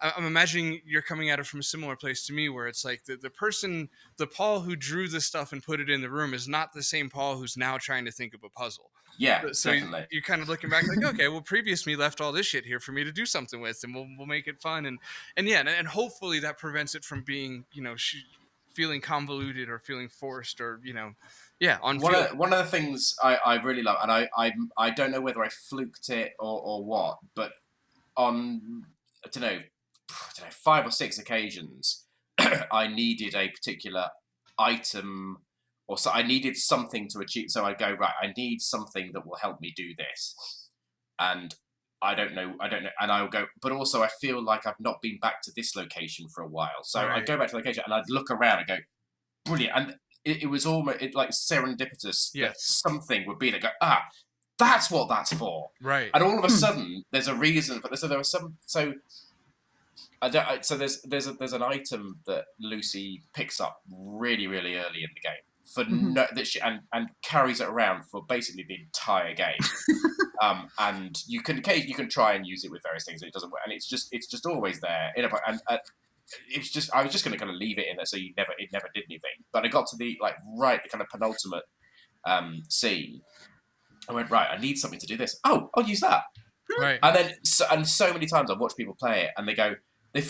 I'm imagining you're coming at it from a similar place to me, where it's like the Paul who drew the stuff and put it in the room is not the same Paul who's now trying to think of a puzzle. Yeah, So definitely. you're kind of looking back like, okay, well, previous me left all this shit here for me to do something with, and we'll make it fun. And hopefully that prevents it from being, feeling convoluted or feeling forced or, on One of the things I really love, and I don't know whether I fluked it or what, but on, I don't know, 5 or 6 occasions, I needed a particular item, or so I needed something to achieve. So I go, right, I need something that will help me do this, and I don't know, and I'll go, but also I feel like I've not been back to this location for a while. So Right. I'd go back to the location and I'd look around and go, brilliant, and it was almost like serendipitous that Yes. something would be there. Go, that's what that's for. Right. And all of a sudden, there's a reason for this. So there was some. So so there's an item that Lucy picks up really early in the game for no that she and carries it around for basically the entire game. And you can try and use it with various things, and it doesn't work. And it's just always there in a and. It's just I was just going to kind of leave it in there, so it never did anything. But I got to the the kind of penultimate scene. I went, right, I need something to do this. Oh, I'll use that. Right. And then so many times I've watched people play it, and they go, they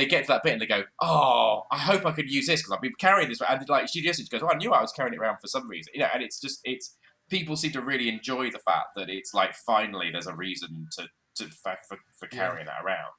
get to that bit and they go, oh, I hope I could use this because I've been carrying this. And she just goes, oh, I knew I was carrying it around for some reason, and it's people seem to really enjoy the fact that it's like finally there's a reason for carrying that around.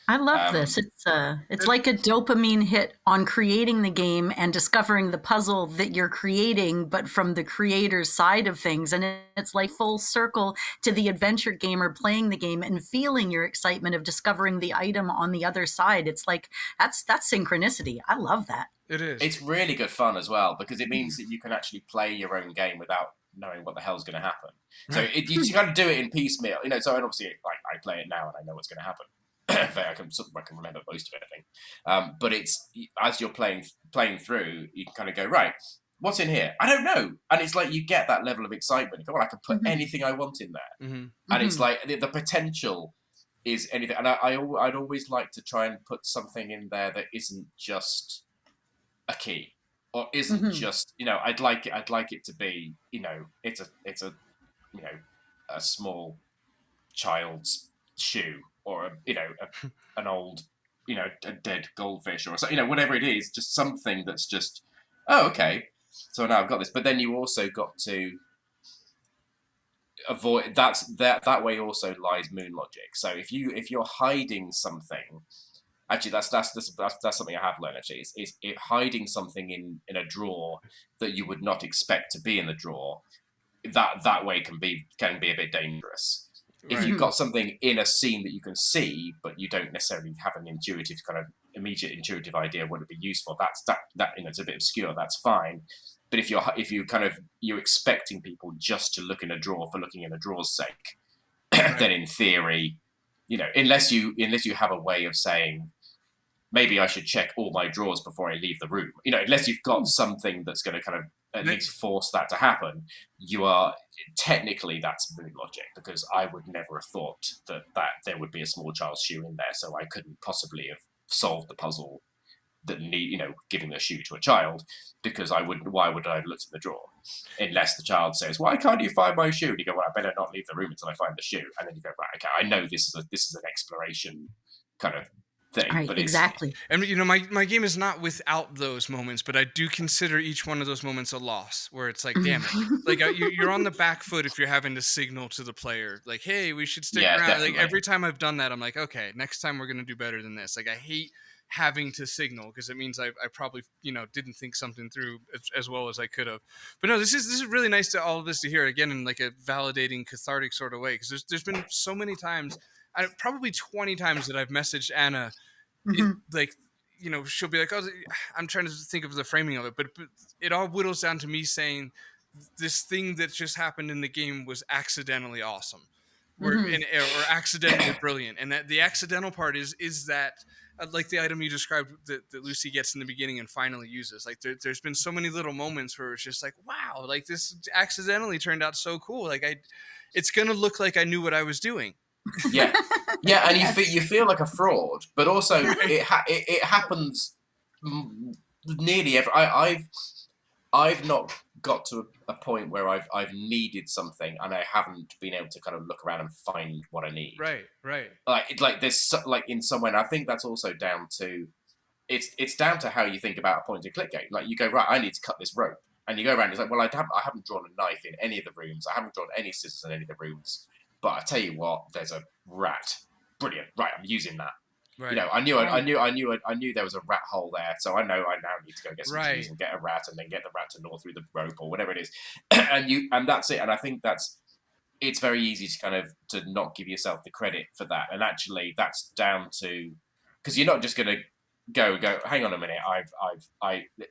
I love this. It's like a dopamine hit on creating the game and discovering the puzzle that you're creating, but from the creator's side of things. And it's like full circle to the adventure gamer playing the game and feeling your excitement of discovering the item on the other side. It's like that's synchronicity. I love that. It is. It's really good fun as well because it means that you can actually play your own game without knowing what the hell's going to happen. So you kind of do it in piecemeal, So obviously, I play it now and I know what's going to happen. I can remember most of it, I think. But it's as you're playing through, you can kind of go, right, what's in here? I don't know, and it's like you get that level of excitement. You go, well, I can put anything I want in there, and it's like the potential is anything. And I'd always like to try and put something in there that isn't just a key or isn't just I'd like it to be it's a a small child's shoe or an old a dead goldfish or something, whatever it is, just something that's just okay, so now I've got this. But then you also got to avoid that way also lies moon logic. So if you're hiding something, actually that's something I have learned actually is hiding something in a drawer that you would not expect to be in the drawer, that way can be a bit dangerous. If you've got something in a scene that you can see, but you don't necessarily have an immediate intuitive idea what it'd be used for, that's it's a bit obscure. That's fine. But if you're expecting people just to look in a drawer for looking in a drawer's sake, then in theory, unless you have a way of saying, maybe I should check all my drawers before I leave the room. Unless you've got something that's going to kind of at least force that to happen, you are technically that's moon logic, because I would never have thought that there would be a small child's shoe in there, so I couldn't possibly have solved the puzzle that giving a shoe to a child, because why would I have looked in the drawer? Unless the child says, why can't you find my shoe? And you go, well, I better not leave the room until I find the shoe. And then you go, right, okay, I know this is an exploration kind of thing. Right, but exactly. And my game is not without those moments, but I do consider each one of those moments a loss, where it's like, damn it, like you're on the back foot if you're having to signal to the player, like, hey, we should stick around. Definitely. Like every time I've done that, I'm like, okay, next time we're gonna do better than this. Like I hate having to signal, because it means I probably didn't think something through as well as I could have. But no, this is really nice to all of this to hear again in like a validating, cathartic sort of way, because there's been so many times, probably 20 times that I've messaged Anna, like, she'll be like, oh, I'm trying to think of the framing of it, but it all whittles down to me saying this thing that just happened in the game was accidentally awesome, or accidentally brilliant. And that the accidental part is that like the item you described that Lucy gets in the beginning and finally uses. Like there's been so many little moments where it's just like, wow, like this accidentally turned out so cool. Like it's going to look like I knew what I was doing. Yeah, and you feel like a fraud, but also it happens nearly every. I've not got to a point where I've needed something and I haven't been able to kind of look around and find what I need. Right. Like there's like in some way, and I think that's also down to it's down to how you think about a point and click game. Like you go, right, I need to cut this rope, and you go around. It's like, well, I haven't drawn a knife in any of the rooms. I haven't drawn any scissors in any of the rooms. But I tell you what, there's a rat. Brilliant. Right, I'm using that. Right. I knew there was a rat hole there, so I know I now need to go get some cheese and get a rat, and then get the rat to gnaw through the rope or whatever it is, and that's it. And I think it's very easy to kind of to not give yourself the credit for that, and actually that's down to because you're not just going to go. Hang on a minute,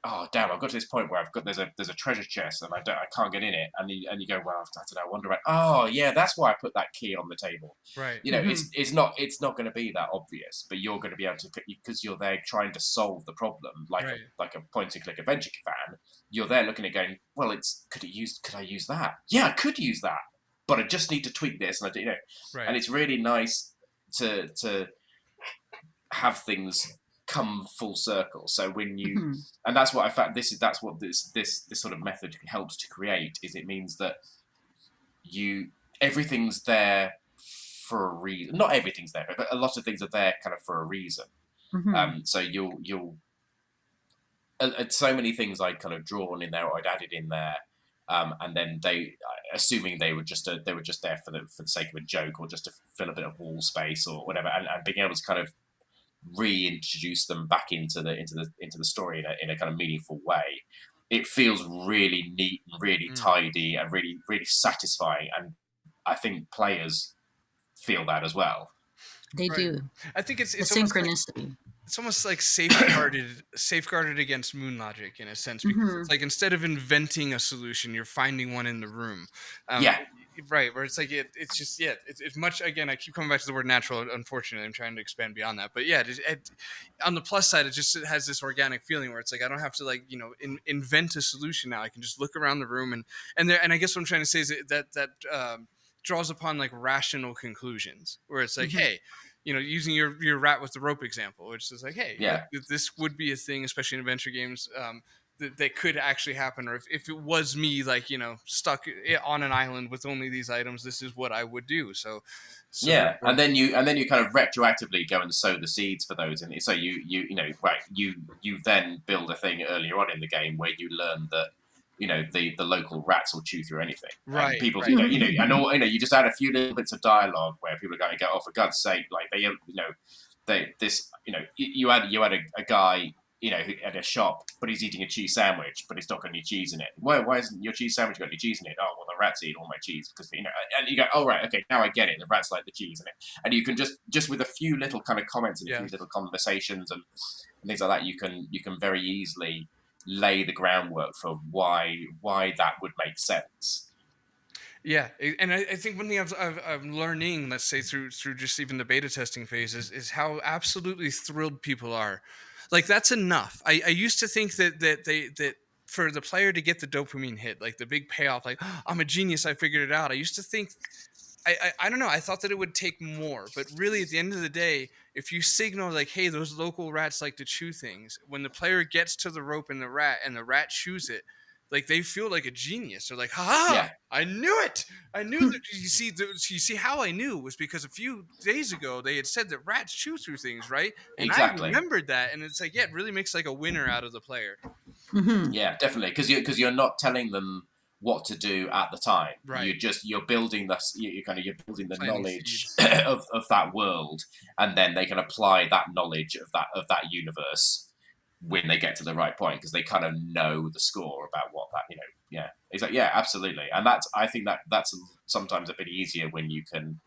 oh damn, I've got to this point where there's a treasure chest and I can't get in it, and you go, well, I don't know, I wonder about. Oh yeah, that's why I put that key on the table. Right. It's not going to be that obvious, but you're going to be able to, because you're there trying to solve the problem, like a point and click adventure fan. You're there looking at going, well, could I use that? Yeah, I could use that, but I just need to tweak this, and Right. And it's really nice to have things come full circle. So when you and that's what I found, that's what this sort of method helps to create, is it means that everything's there for a reason. Not everything's there, but a lot of things are there kind of for a reason. So you'll so many things I'd kind of drawn in there or I'd added in there, and then assuming they were just there for the sake of a joke or just to fill a bit of wall space or whatever, and being able to kind of reintroduce them back into the story in a kind of meaningful way. It feels really neat and really tidy and really, really satisfying, and I think players feel that as well. They do. I think it's synchronicity. It's almost like safeguarded against moon logic in a sense, because it's like instead of inventing a solution, you're finding one in the room. Right, where it's like it's just it's much, again, I keep coming back to the word natural. Unfortunately, I'm trying to expand beyond that, but on the plus side, it has this organic feeling where it's like I don't have to invent a solution now. I can just look around the room and I guess what I'm trying to say is that draws upon like rational conclusions, where it's like, hey, using your rat with the rope example, which is like, hey, this would be a thing, especially in adventure games. That could actually happen, or if it was me, stuck on an island with only these items, this is what I would do. So and then you kind of retroactively go and sow the seeds for those, and so you then build a thing earlier on in the game where you learn that the local rats will chew through anything. Right. People, you just add a few little bits of dialogue where people are going to go, oh, for God's sake, like you had a guy, at a shop, but he's eating a cheese sandwich, but it's not got any cheese in it. Why isn't your cheese sandwich got any cheese in it? Oh, well, the rats eat all my cheese because and you go, oh right, okay, now I get it. The rats like the cheese in it, and you can just with a few little kind of comments and a few little conversations and things like that, you can very easily lay the groundwork for why that would make sense. Yeah, and I think one thing I'm learning, let's say through just even the beta testing phase, is how absolutely thrilled people are. Like, that's enough. I used to think that for the player to get the dopamine hit, like the big payoff, like, oh, I'm a genius, I figured it out. I used to think, I don't know, I thought that it would take more. But really, at the end of the day, if you signal like, hey, those local rats like to chew things, when the player gets to the rope and the rat chews it, like, they feel like a genius. They're like, ha! I knew it. I knew that. You see how I knew was because a few days ago they had said that rats chew through things, right? And exactly. I remembered that, and it's like, it really makes like a winner out of the player. Yeah, definitely, because you're not telling them, what to do at the time. Right. You're building this. You're building the Planting knowledge seeds. of that world, and then they can apply that knowledge of that universe when they get to the right point, because they kind of know the score about what that, yeah, it's like, yeah, absolutely. And I think that's sometimes a bit easier when you can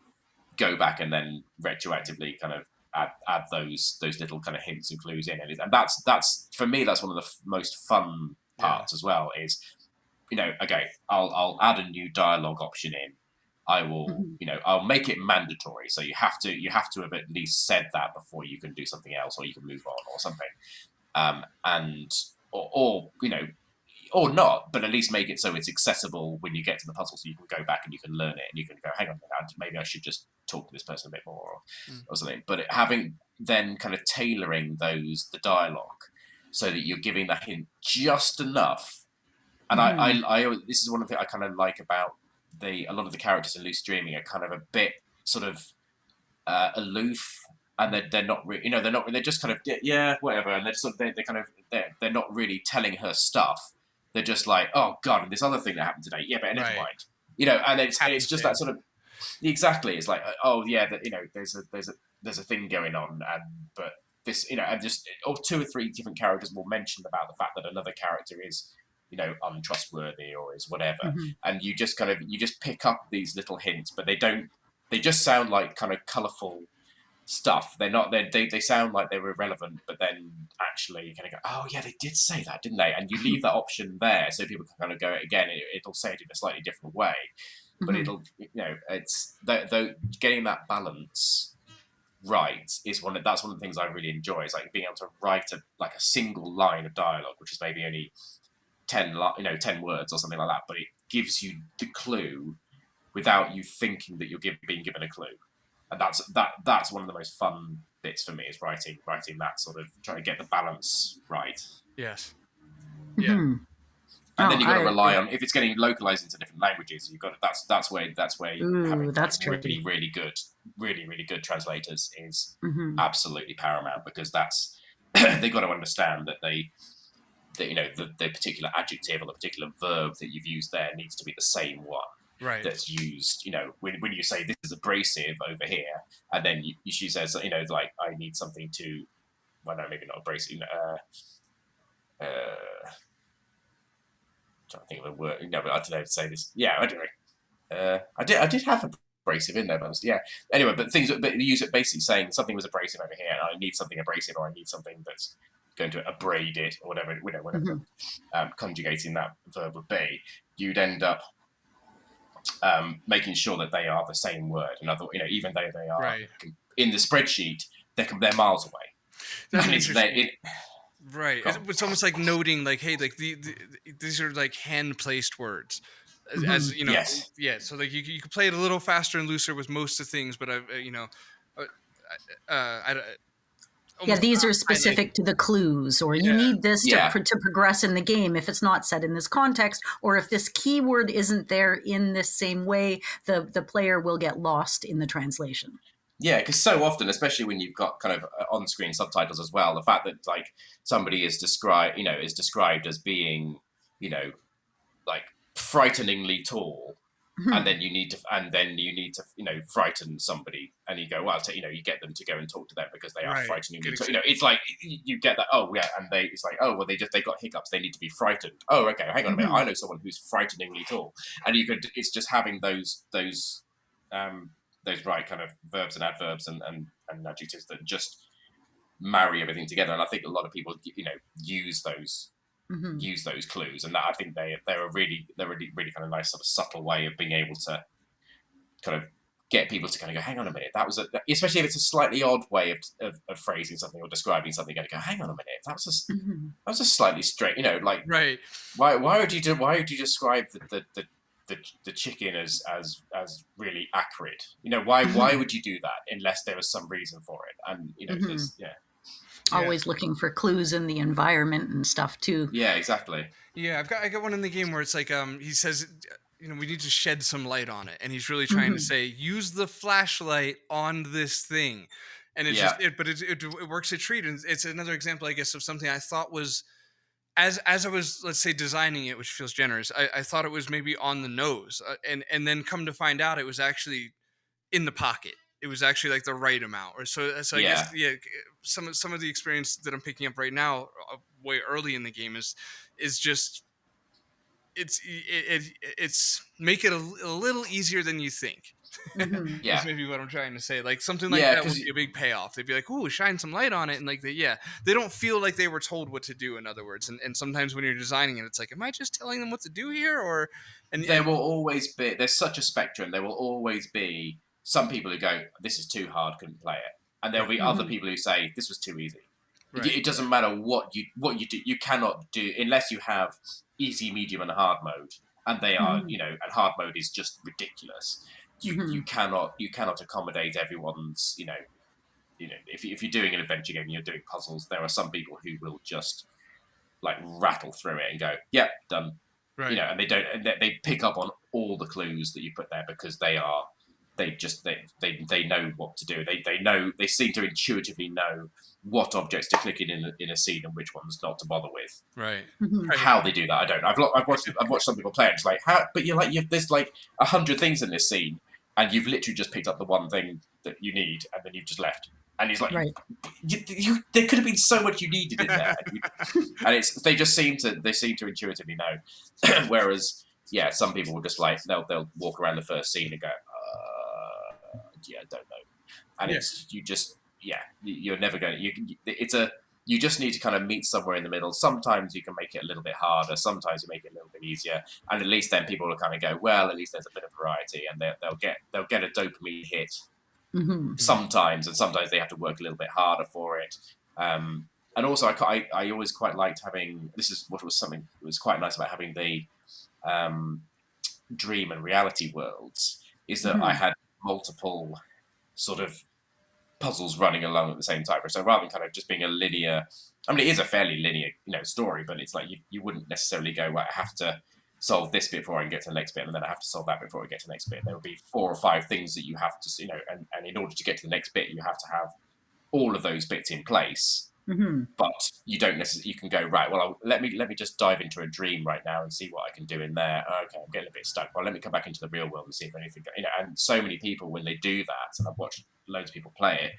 go back and then retroactively kind of add those little kind of hints and clues in, and that's for me, that's one of the most fun parts as well, is, okay, I'll add a new dialogue option in. I will, I'll make it mandatory. So you have to have at least said that before you can do something else, or you can move on or something. And or not, but at least make it so it's accessible when you get to the puzzle, so you can go back and you can learn it, and you can go, hang on a minute, maybe I should just talk to this person a bit more, or something. But having then kind of tailoring the dialogue so that you're giving the hint just enough. And I this is one of the things I kind of like about a lot of the characters in Lucid Dreaming are kind of a bit sort of aloof, and they're not really, they're just kind of, yeah, whatever, and they're sort of, they're not really telling her stuff. They're just like, oh god, and this other thing that happened today, yeah, but never mind, and it's just that sort of, exactly, it's like, oh yeah, that, there's a thing going on, but this, and just, or 2 or 3 different characters will mention about the fact that another character is, untrustworthy or is whatever, and you just pick up these little hints, but they just sound like kind of colourful stuff. They're not. They sound like they were irrelevant, but then actually you kind of go, oh yeah, they did say that, didn't they? And you leave that option there so people can kind of go again. It'll say it in a slightly different way, but it'll, it's getting that balance right is that's one of the things I really enjoy. Is like being able to write a single line of dialogue, which is maybe only 10 words or something like that, but it gives you the clue without you thinking that you're being given a clue. And that's one of the most fun bits for me, is writing that sort of, trying to get the balance right. Yes. Yeah. And then you've got to rely on, if it's getting localized into different languages, you've got that's where having really, really good translators is absolutely paramount, because that's they've got to understand that the particular adjective or the particular verb that you've used there needs to be the same one. Right. That's used, when you say this is abrasive over here, and then she says, like, I need something to, well, no, maybe not abrasive, trying to think of a word, but I don't know how to say this. Yeah, anyway, I did have abrasive in there, but yeah. Anyway, but you use it basically saying something was abrasive over here, and I need something abrasive, or I need something that's going to abrade it, or whatever, whatever conjugating that verb would be. You'd end up making sure that they are the same word. Even though they are in the spreadsheet, they're miles away. That's interesting. Right. It's almost like noting, like, hey, like these are like hand-placed words, as you know. Yes. Yeah. So like you could play it a little faster and looser with most of things, but these are specific to the clues, or you need this to progress in the game. If it's not set in this context, or if this keyword isn't there in this same way, the player will get lost in the translation. Yeah, because so often, especially when you've got kind of on-screen subtitles as well, the fact that like somebody is described as being, like frighteningly tall, and then you need to frighten somebody, and you go, well, you get them to go and talk to them because they are frighteningly tall. It's like you get that. Oh yeah, and it's like, oh well, they got hiccups. They need to be frightened. Oh okay, hang on a minute. I know someone who's frighteningly tall, and it's just having those right kind of verbs and adverbs and adjectives that just marry everything together. And I think a lot of people, use those clues, and that I think they're a really kind of nice sort of subtle way of being able to kind of get people to kind of go, hang on a minute, that was especially if it's a slightly odd way of phrasing something or describing something, and go, hang on a minute, that was a slightly straight, like, right, why would you describe the chicken as really acrid? Why would you do that unless there was some reason for it? And always looking for clues in the environment and stuff too. Yeah, exactly. Yeah, I got one in the game where it's like he says, we need to shed some light on it, and he's really trying to say, use the flashlight on this thing, and it works a treat. And it's another example, I guess, of something I thought was as I was, let's say, designing it, which feels generous, I thought it was maybe on the nose, and then come to find out it was actually in the pocket. It was actually like the right amount. Or so I guess, Yeah. yeah, some of the experience that I'm picking up right now, way early in the game, is just it's make it a little easier than you think. Mhm. Is Yeah. maybe what I'm trying to say. Like something like Yeah, that would because be a big payoff. They'd be like, "Ooh, shine some light on it," and like they don't feel like they were told what to do. In other words, and sometimes when you're designing it, it's like, "Am I just telling them what to do here?" Or there will always be, there's such a spectrum. There will always be some people who go, "This is too hard, couldn't play it," and there'll right, be other Mhm. people who say, "This was too easy." right, It doesn't matter what you do. You cannot do unless you have easy, medium, and hard mode, and they are, Mhm. and hard mode is just ridiculous. You Mhm. cannot accommodate everyone's, if you're doing an adventure game and you're doing puzzles, there are some people who will just like rattle through it and go, "Yep, done." right. And they don't, and they pick up on all the clues that you put there because they know what to do. They seem to intuitively know what objects to click in a scene and which ones not to bother with. Right. Mhm. Right. How they do that, I don't know. I've watched some people play it. It's like how, but there's like 100 things in this scene, and you've literally just picked up the one thing that you need, and then you've just left. And he's like, Right. there could have been so much you needed in there, and they seem to intuitively know. Whereas, yeah, some people will just like they'll walk around the first scene and go, yeah, I don't know, and Yeah. it's you just you're never going to you just need to kind of meet somewhere in the middle. Sometimes you can make it a little bit harder, sometimes you make it a little bit easier, and at least then people will kind of go, well, at least there's a bit of variety, and they'll get a dopamine hit Mhm. sometimes, and sometimes they have to work a little bit harder for it. And also, I always quite liked having, this is what was something that was quite nice about having the dream and reality worlds, is that I Mhm. had multiple sort of puzzles running along at the same time. So rather than kind of just being a linear, I mean, it is a fairly linear, story, but it's like you wouldn't necessarily go, well, I have to solve this bit before I can get to the next bit, and then I have to solve that before I get to the next bit. There will be 4 or 5 things that you have to, and in order to get to the next bit, you have to have all of those bits in place. Mhm. But you don't necessarily. You can go right. Well, let me just dive into a dream right now and see what I can do in there. Okay, I'm getting a bit stuck. Well, let me come back into the real world and see if anything. And so many people when they do that, and I've watched loads of people play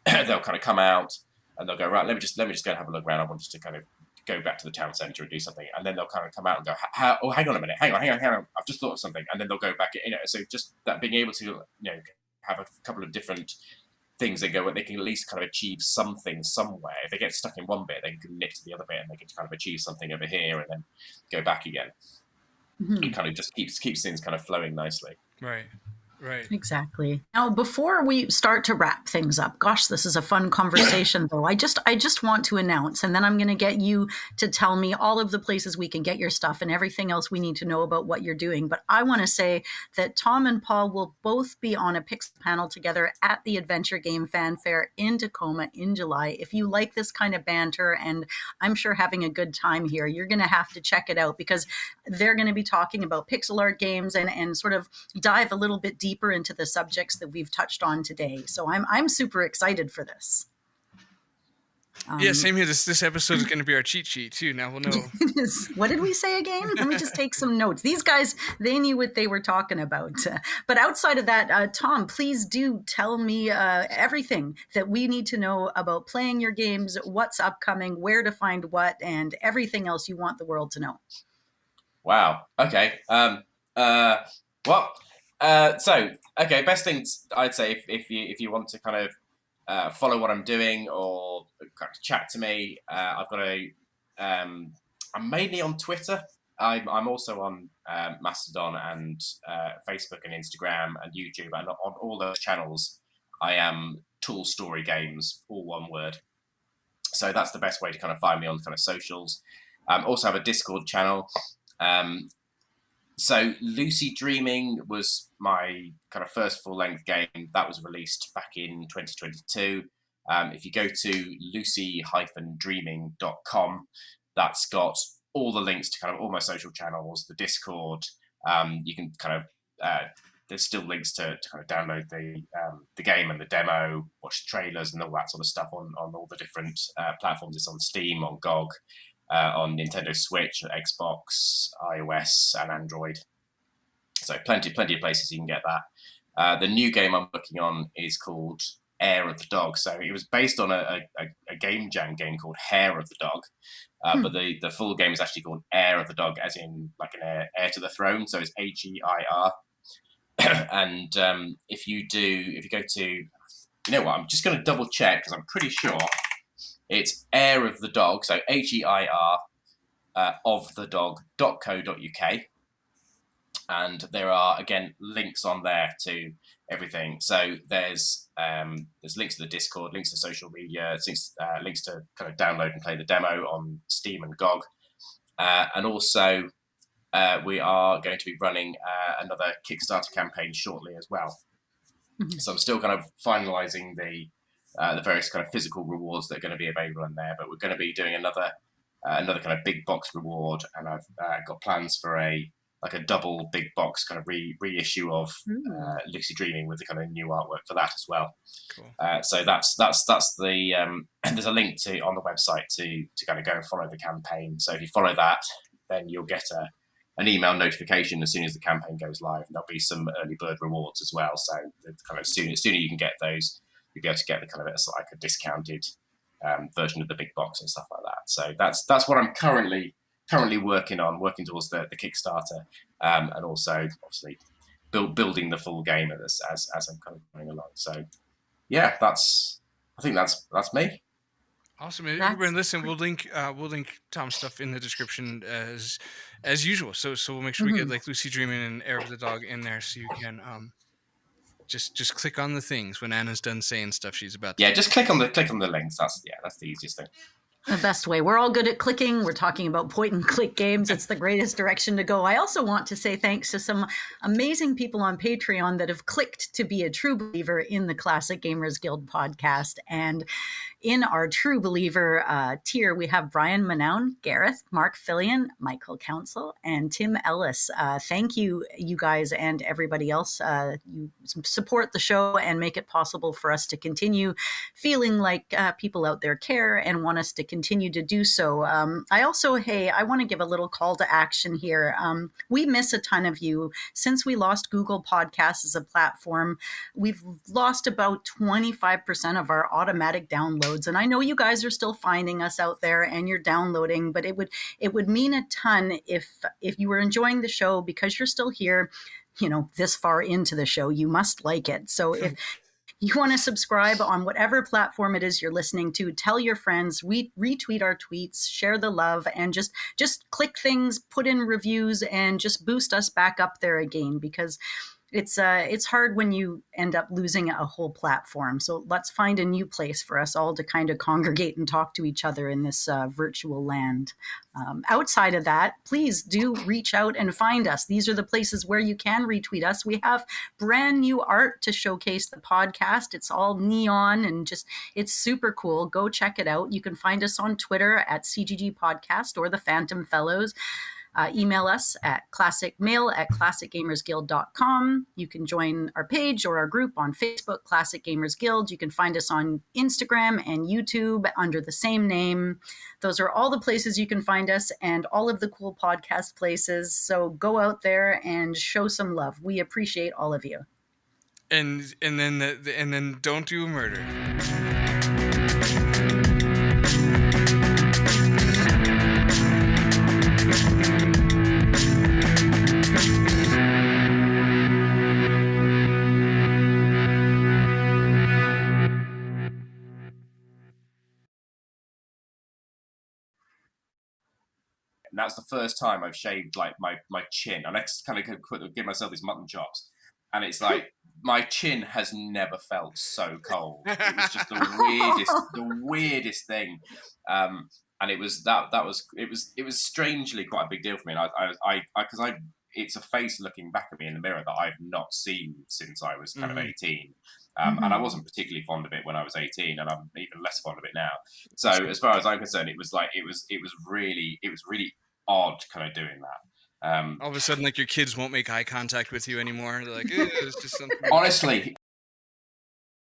it, they'll kind of come out and they'll go right. Let me just go and have a look around. I want just to kind of go back to the town centre and do something, and then they'll kind of come out and go, oh, hang on a minute, hang on. I've just thought of something, and then they'll go back. So just that being able to have a couple of different things they can at least kind of achieve something somewhere. If they get stuck in one bit, they can nip to the other bit and they can kind of achieve something over here and then go back again. Mhm. It kind of just keeps things kind of flowing nicely. Right. Right. Exactly. Now, before we start to wrap things up, gosh, this is a fun conversation, though. I just want to announce, and then I'm going to get you to tell me all of the places we can get your stuff and everything else we need to know about what you're doing. But I want to say that Tom and Paul will both be on a Pixel panel together at the Adventure Game Fanfare in Tacoma in July. If you like this kind of banter, and I'm sure having a good time here, you're going to have to check it out because they're going to be talking about pixel art games and sort of dive a little bit deeper into the subjects that we've touched on today. So I'm super excited for this. Yeah, same here. This episode is going to be our cheat sheet too. Now we'll know. What did we say again? Let me just take some notes. These guys, they knew what they were talking about. But outside of that, Tom, please do tell me everything that we need to know about playing your games, what's upcoming, where to find what, and everything else you want the world to know. Wow. Okay. Okay. Best things I'd say if you want to kind of follow what I'm doing or kind of chat to me, I've got I'm mainly on Twitter. I'm also on Mastodon and Facebook and Instagram and YouTube, and on all those channels, I am Tool Story Games, all one word. So that's the best way to kind of find me on kind of socials. Also have a Discord channel. So Lucy Dreaming was my kind of first full-length game that was released back in 2022. If you go to lucy-dreaming.com, that's got all the links to kind of all my social channels, the Discord. You can kind of there's still links to kind of download the game and the demo, watch the trailers and all that sort of stuff on all the different platforms. It's on Steam, on GOG. on Nintendo Switch, Xbox, iOS, and Android. So plenty of places you can get that. The new game I'm working on is called Heir of the Dog. So it was based on a game jam game called Hair of the Dog, but the full game is actually called Heir of the Dog, as in like an heir to the throne. So it's HEIR. And if you go to, you know what, I'm just going to double check because I'm pretty sure it's Heir of the Dog. So HEIR of the dog.co.uk. And there are, again, links on there to everything. So there's links to the Discord, links to social media, links to kind of download and play the demo on Steam and GOG. And also, we are going to be running another Kickstarter campaign shortly as well. Mm-hmm. So I'm still kind of finalising the various kind of physical rewards that are going to be available in there. But we're going to be doing another kind of big box reward, and I've got plans for a double big box kind of reissue of Lucid Dreaming with the kind of new artwork for that as well. Cool. So that's the there's a link on the website to kind of go and follow the campaign. So if you follow that, then you'll get an email notification as soon as the campaign goes live, and there'll be some early bird rewards as well. So the kind of sooner you can get those, you'll be able to get the kind of like a discounted version of the big box and stuff like that. So that's what I'm currently working towards the Kickstarter, and also obviously building the full game as I'm kind of going along. So yeah, I think that's me. Awesome. Everyone, listen, we'll link Tom's stuff in the description as usual. So we'll make sure we get like Lucid Dreaming and Heir of the Dog in there, so you can just click on the things when Anna's done saying stuff she's about to. Yeah, just click on the links. That's the easiest thing. The best way. We're all good at clicking. We're talking about point and click games. It's the greatest direction to go. I also want to say thanks to some amazing people on Patreon that have clicked to be a true believer in the Classic Gamers Guild podcast. And in our true believer tier, we have Brian Manown, Gareth, Mark Fillion, Michael Council, and Tim Ellis. Thank you, you guys, and everybody else. You support the show and make it possible for us to continue feeling like people out there care and want us to continue to do so. I want to give a little call to action here. We miss a ton of you. Since we lost Google Podcasts as a platform, we've lost about 25% of our automatic downloads. And I know you guys are still finding us out there and you're downloading, but it would mean a ton if you were enjoying the show, because you're still here, this far into the show, you must like it. So if you want to subscribe on whatever platform it is you're listening to, tell your friends, retweet our tweets, share the love, and just click things, put in reviews, and just boost us back up there again, because it's hard when you end up losing a whole platform. So let's find a new place for us all to kind of congregate and talk to each other in this virtual land. Outside of that, please do reach out and find us. These are the places where you can retweet us. We have brand new art to showcase the podcast. It's all neon and it's super cool. Go check it out. You can find us on Twitter at CGG Podcast or the Phantom Fellows. Email us at classicmail@classicgamersguild.com. You can join our page or our group on Facebook, Classic Gamers Guild. You can find us on Instagram and YouTube under the same name. Those are all the places you can find us and all of the cool podcast places. So go out there and show some love. We appreciate all of you. And then don't do a murder. And that's the first time I've shaved like my chin. And I kind of give myself these mutton chops, and it's like my chin has never felt so cold. It was just the weirdest thing. And it was strangely quite a big deal for me. And because it's a face looking back at me in the mirror that I've not seen since I was kind of 18. And I wasn't particularly fond of it when I was 18, and I'm even less fond of it now. So as far as I'm concerned, it was really odd kind of doing that. All of a sudden, like, your kids won't make eye contact with you anymore. They're like, it's just something. Honestly,